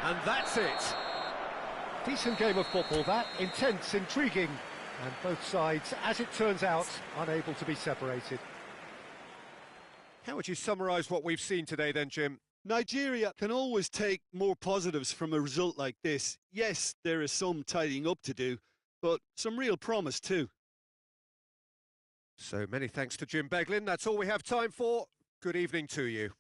And that's it. Decent game of football, that. Intense, intriguing. And both sides, as it turns out, unable to be separated. How would you summarise what we've seen today then, Jim? Nigeria can always take more positives from a result like this. Yes, there is some tidying up to do, but some real promise too. So many thanks to Jim Beglin. That's all we have time for. Good evening to you.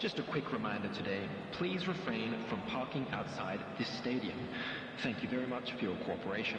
Just a quick reminder today, please refrain from parking outside this stadium. Thank you very much for your cooperation.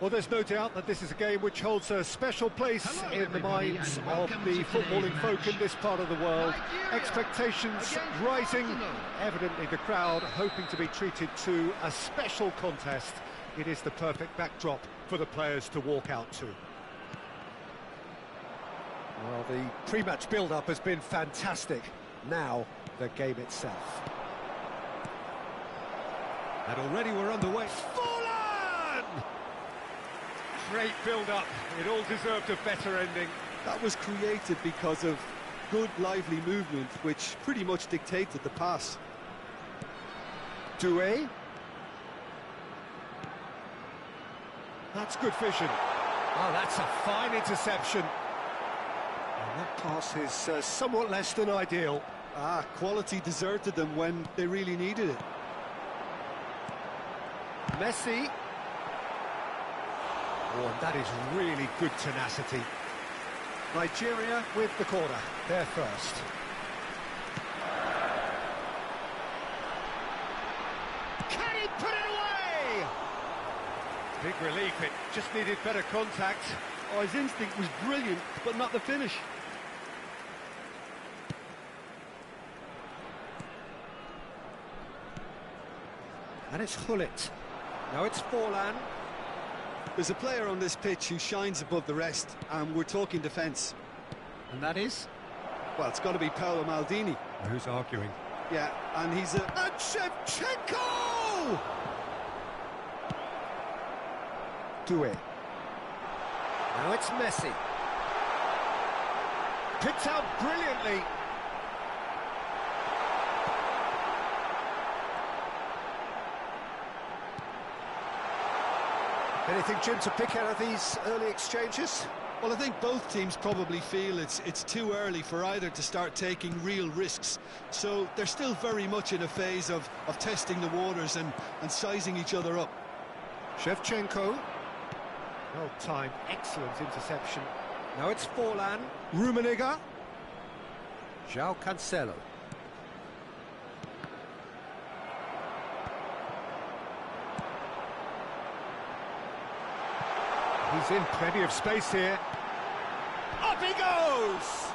Well, there's no doubt that this is a game which holds a special place in the minds of the footballing folk in this part of the world. Expectations rising, evidently the crowd hoping to be treated to a special contest. It is the perfect backdrop for the players to walk out to. Well, the pre-match build-up has been fantastic. Now, the game itself. And already we're underway. Great build-up. It all deserved a better ending. That was created because of good, lively movement, which pretty much dictated the pass. Doué. That's good vision. Oh, that's a fine interception. And that pass is somewhat less than ideal. Quality deserted them when they really needed it. Messi. Oh, and that is really good tenacity. Nigeria with the corner. They're first. Can he put it away? Big relief, it just needed better contact. Oh, his instinct was brilliant, but not the finish. And it's Hullet. Now it's Forlan. There's a player on this pitch who shines above the rest, and we're talking defence. And that is? Well, it's got to be Paolo Maldini. Who's arguing? Yeah, and he's a... And Shevchenko! Doué. Now it's Messi. Picked out brilliantly. Anything, Jim, to pick out of these early exchanges? Well, I think both teams probably feel it's too early for either to start taking real risks. So they're still very much in a phase of testing the waters and sizing each other up. Shevchenko. Well timed, excellent interception. Now it's Forlan. Rummenigge. João Cancelo. He's in plenty of space here. Up he goes!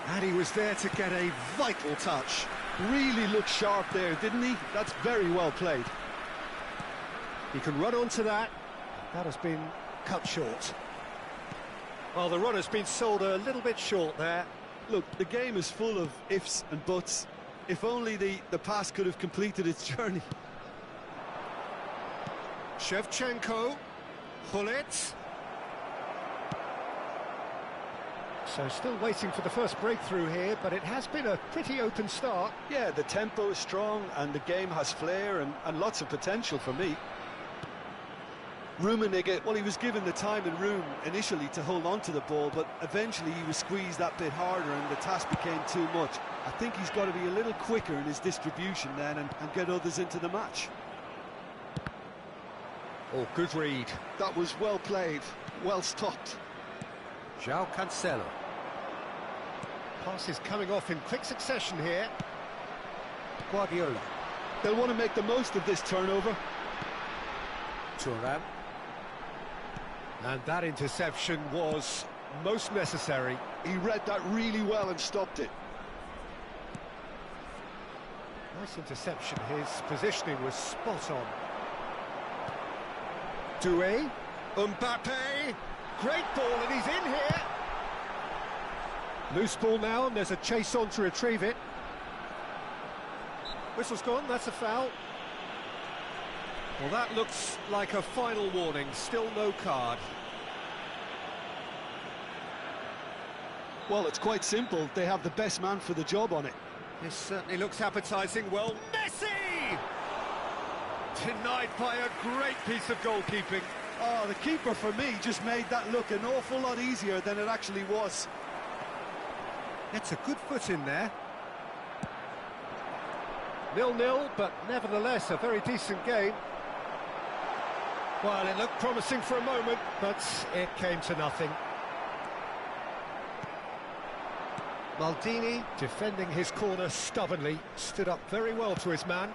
And he was there to get a vital touch. Really looked sharp there, didn't he? That's very well played. He can run onto that. That has been cut short. Well, the run has been sold a little bit short there. Look, the game is full of ifs and buts. If only the pass could have completed its journey. Shevchenko. Hullet. So still waiting for the first breakthrough here, but it has been a pretty open start. Yeah, the tempo is strong and the game has flair and lots of potential for me. Rummenigge, well, he was given the time and room initially to hold on to the ball, but eventually he was squeezed that bit harder and the task became too much. I think he's got to be a little quicker in his distribution then and get others into the match. Oh, good read. That was well played, well stopped. João Cancelo. Pass is coming off in quick succession here. Guardiola. They'll want to make the most of this turnover. Thuram. And that interception was most necessary. He read that really well and stopped it. Nice interception. His positioning was spot on. Doué. Mbappe. Great ball, and he's in here. Loose ball now, and there's a chase on to retrieve it. Whistle's gone, that's a foul. Well, that looks like a final warning, still no card. Well, it's quite simple. They have the best man for the job on it. This certainly looks appetising. Well, Messi! Denied by a great piece of goalkeeping. Oh, the keeper, for me, just made that look an awful lot easier than it actually was. It's a good foot in there. 0-0, but nevertheless a very decent game. Well, it looked promising for a moment, but it came to nothing. Maldini, defending his corner stubbornly, stood up very well to his man.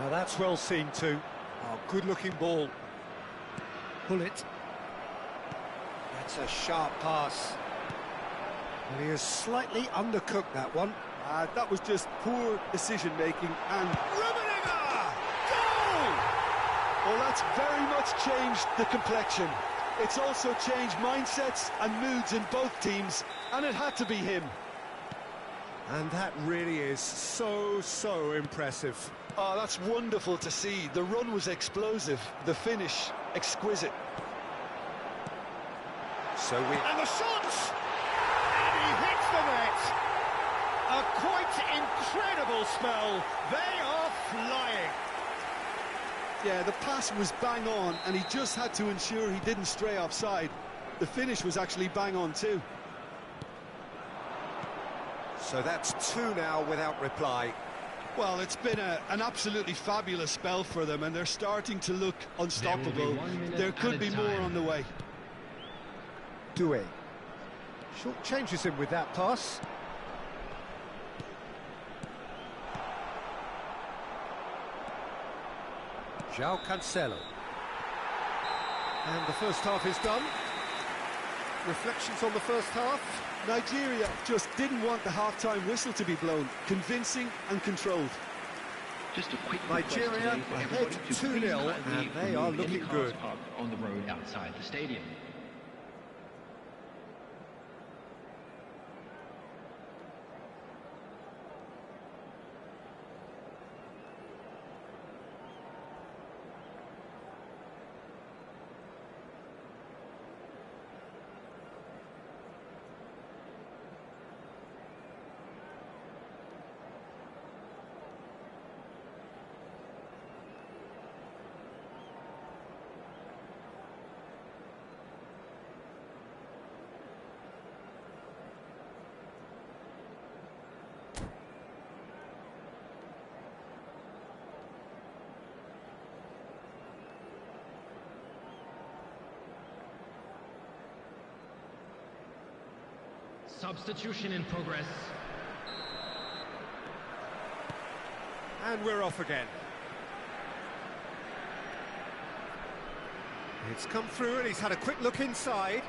Now that's well seen too. Oh, good-looking ball. Hullet. That's a sharp pass. And he has slightly undercooked that one. That was just poor decision-making and... Rummenigge! Goal! Well, that's very much changed the complexion. It's also changed mindsets and moods in both teams, and it had to be him. And that really is so impressive. Oh, that's wonderful to see. The run was explosive, the finish exquisite. And the shot! And he hits the net! A quite incredible spell. They are flying. Yeah, the pass was bang on, and he just had to ensure he didn't stray offside. The finish was actually bang on too. So that's 2 now without reply. Well, it's been an absolutely fabulous spell for them, and they're starting to look unstoppable. There could be more on the way. Doué. Short changes him with that pass. João Cancelo. And the first half is done. Reflections on the first half? Nigeria just didn't want the half-time whistle to be blown. Convincing and controlled. Just a quick Nigeria ahead 2-0, and they are looking good. On the road outside the stadium. Substitution in progress. And we're off again. It's come through and he's had a quick look inside.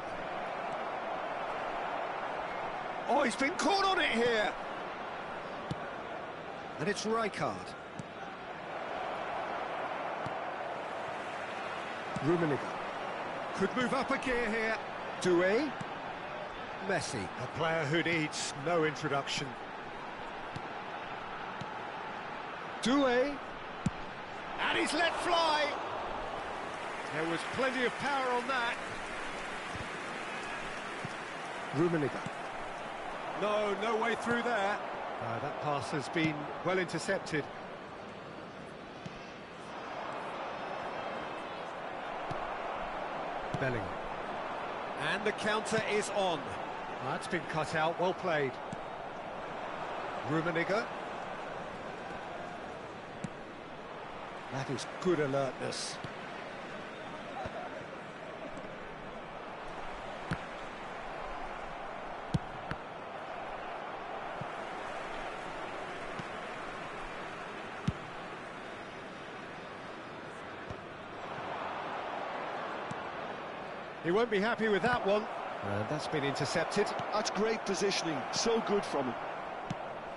Oh, he's been caught on it here. And it's Rijkaard. Rummenigge. Could move up a gear here. Doué. Messi, a player who needs no introduction. Doué. And he's let fly. There was plenty of power on that. Rummenigge. No way through there. That pass has been well intercepted. Bellingham. And the counter is on. That's been cut out, well played. Rummenigge. That is good alertness. He won't be happy with that one. That's been intercepted. That's great positioning, so good from him.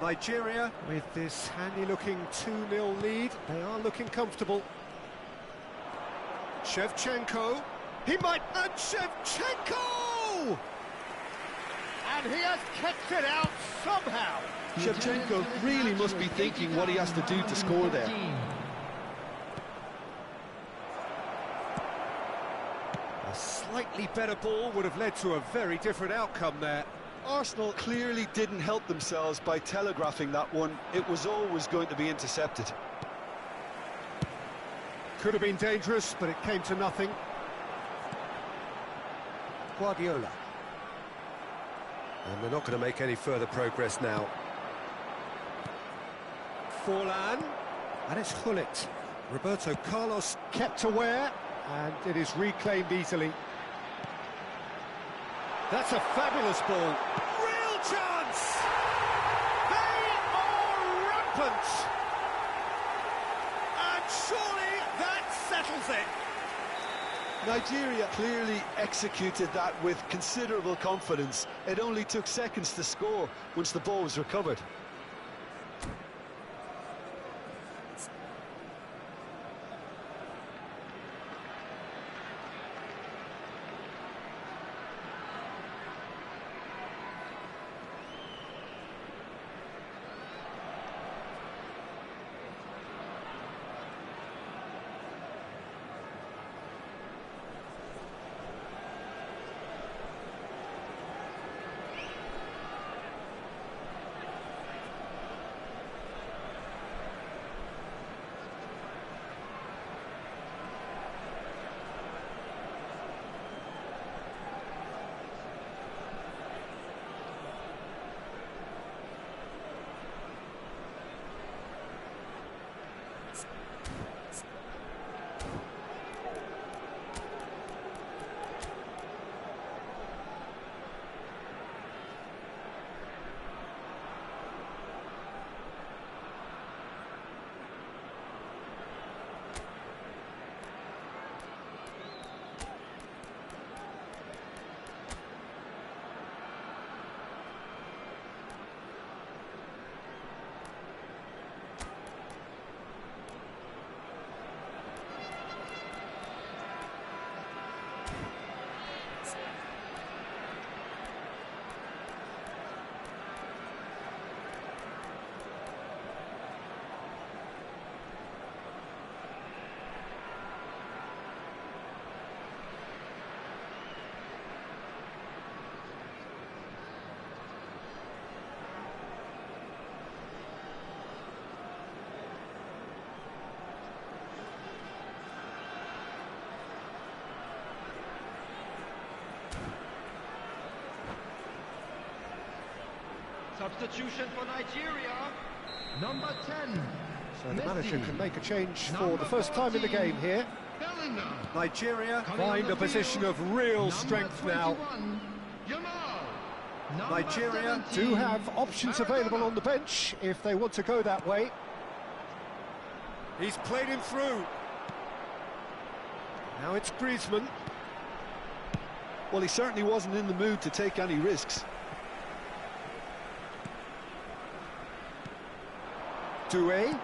Nigeria, with this handy-looking 2-0 lead, they are looking comfortable. Shevchenko, he might... And Shevchenko! And he has kept it out somehow. Shevchenko really must be thinking what he has to do to score there. A slightly better ball would have led to a very different outcome there. Arsenal clearly didn't help themselves by telegraphing that one. It was always going to be intercepted. Could have been dangerous, but it came to nothing. Guardiola. And they're not going to make any further progress now. Forlan. And it's Gullit. Roberto Carlos kept aware, and it is reclaimed easily. That's a fabulous ball. Real chance! They are rampant! And surely that settles it. Nigeria clearly executed that with considerable confidence. It only took seconds to score once the ball was recovered. Substitution for Nigeria, number 10. So the manager Messi. can make a change for the first time in the game here. Bellingham. Nigeria Coming find on a the position field, of real number strength 21, now. Yamal. Nigeria do have options available on the bench if they want to go that way. He's played him through. Now it's Griezmann. Well, he certainly wasn't in the mood to take any risks. Doué.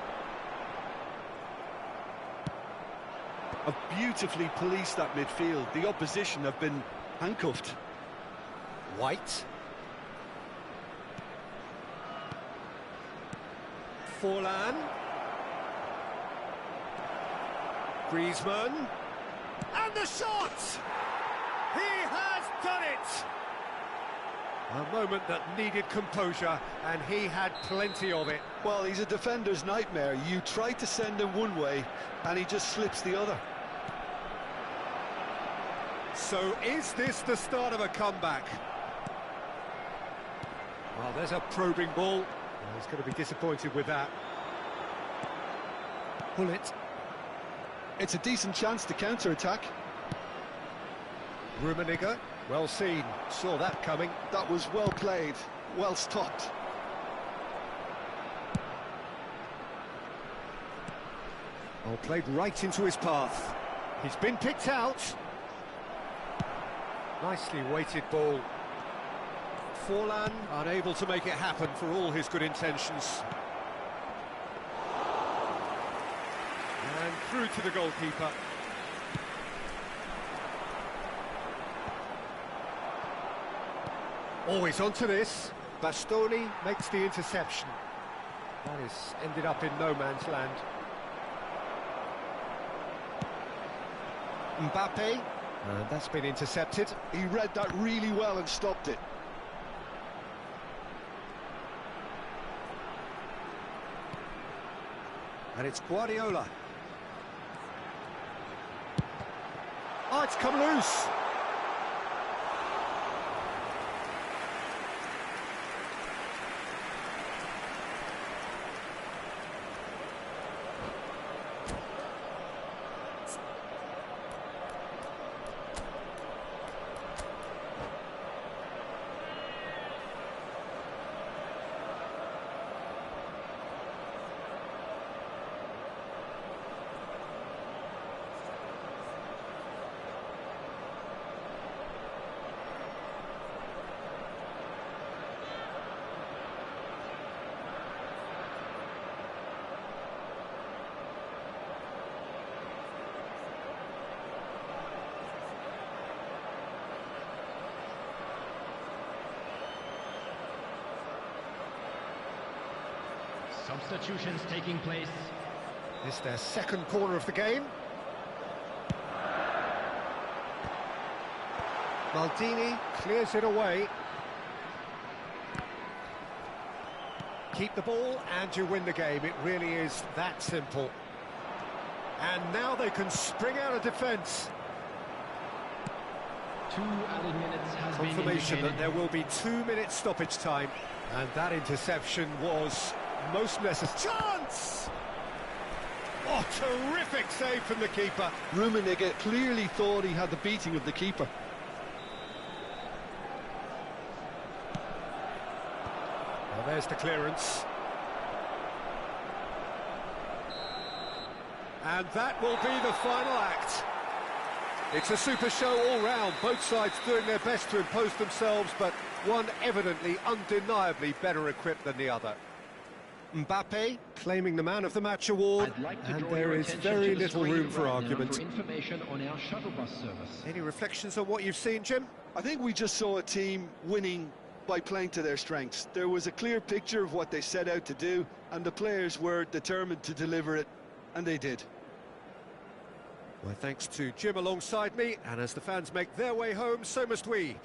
Have beautifully policed that midfield. The opposition have been handcuffed. White. Forlan. Griezmann. And the shot! He has done it! A moment that needed composure, and he had plenty of it. Well, he's a defender's nightmare. You try to send him one way, and he just slips the other. So is this the start of a comeback? Well, there's a probing ball. Well, he's going to be disappointed with that. Pull it. It's a decent chance to counter-attack. Rummenigge, well seen, saw that coming. That was well played, well stopped. Well, played right into his path. He's been picked out. Nicely weighted ball. Forlan unable to make it happen for all his good intentions. And through to the goalkeeper. Always onto this. Bastoni makes the interception. That is ended up in no man's land. Mbappe. That's been intercepted. He read that really well and stopped it. And it's Guardiola. Oh, it's come loose. Substitutions taking place. It's their second corner of the game. Maldini clears it away. Keep the ball and you win the game. It really is that simple. And now they can spring out of defence. 2 added minutes has been Confirmation indicated. that there will be 2 minutes stoppage time. And that interception was most necessary. Chance! Oh, terrific save from the keeper. Rummenigge clearly thought he had the beating of the keeper. Well, there's the clearance. And that will be the final act. It's a super show all round, both sides doing their best to impose themselves, but one evidently, undeniably better equipped than the other. Mbappe claiming the Man of the Match award, and there is very little room for argument. For information on our shuttle bus service. Any reflections on what you've seen, Jim? I think we just saw a team winning by playing to their strengths. There was a clear picture of what they set out to do, and the players were determined to deliver it, and they did. Well, thanks to Jim alongside me, and as the fans make their way home, so must we.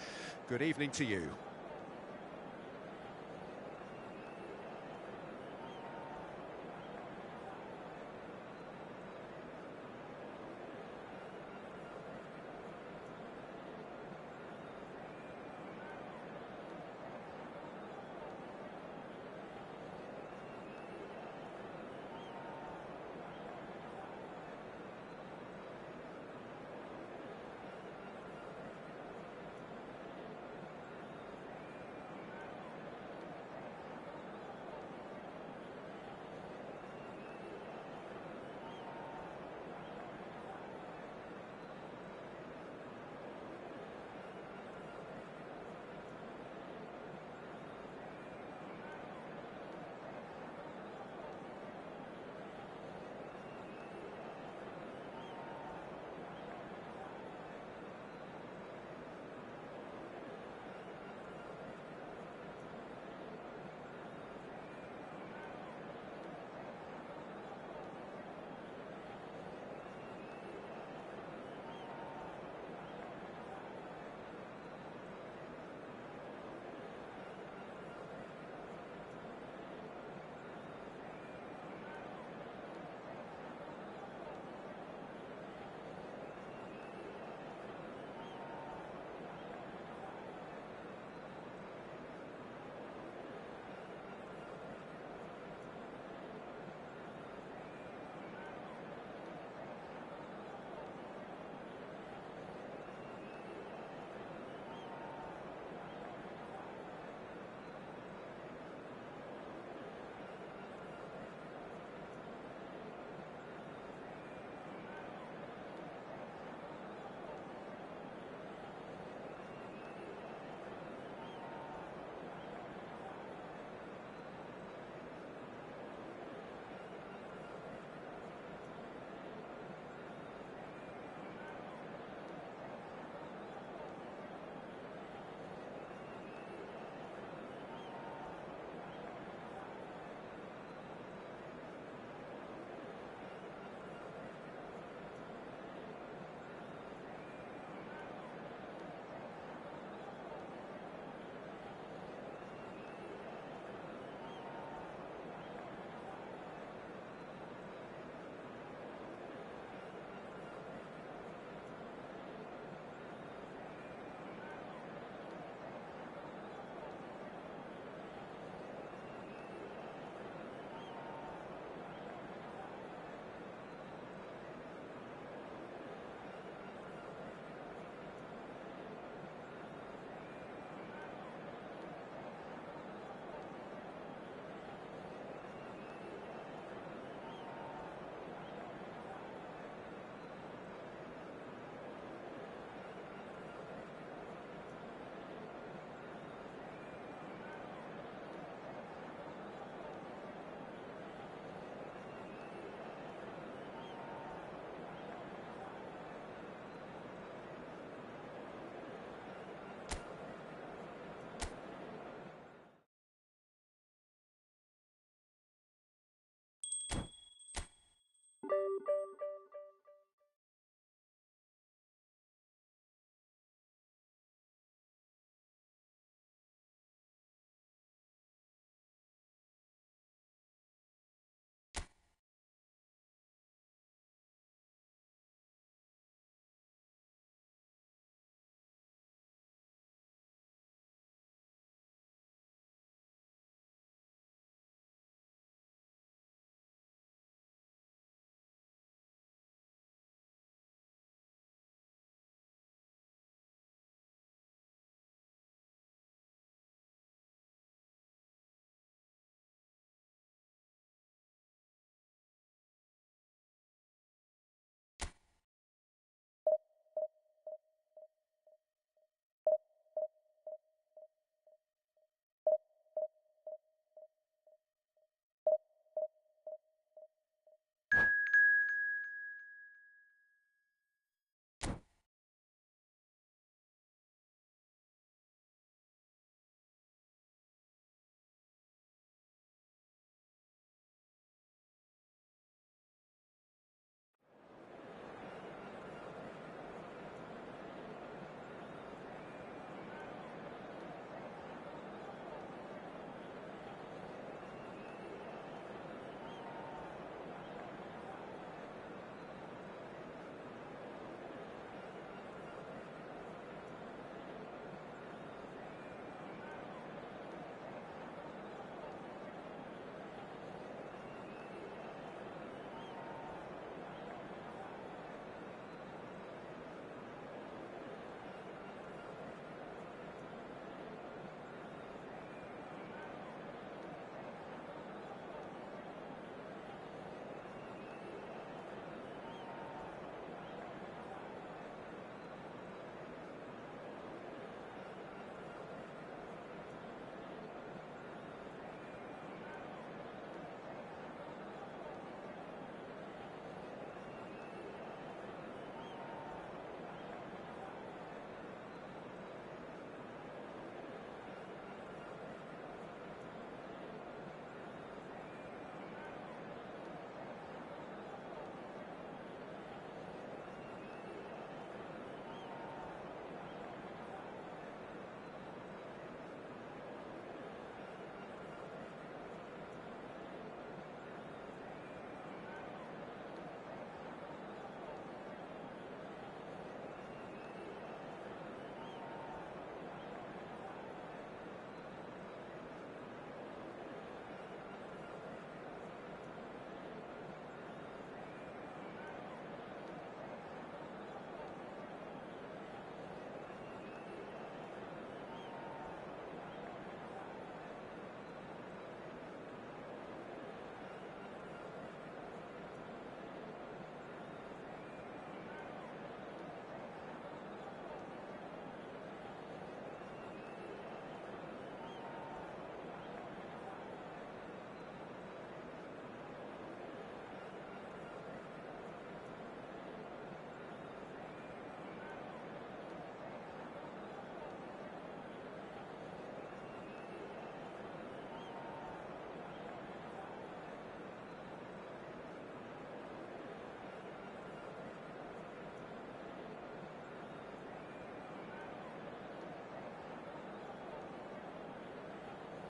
Good evening to you.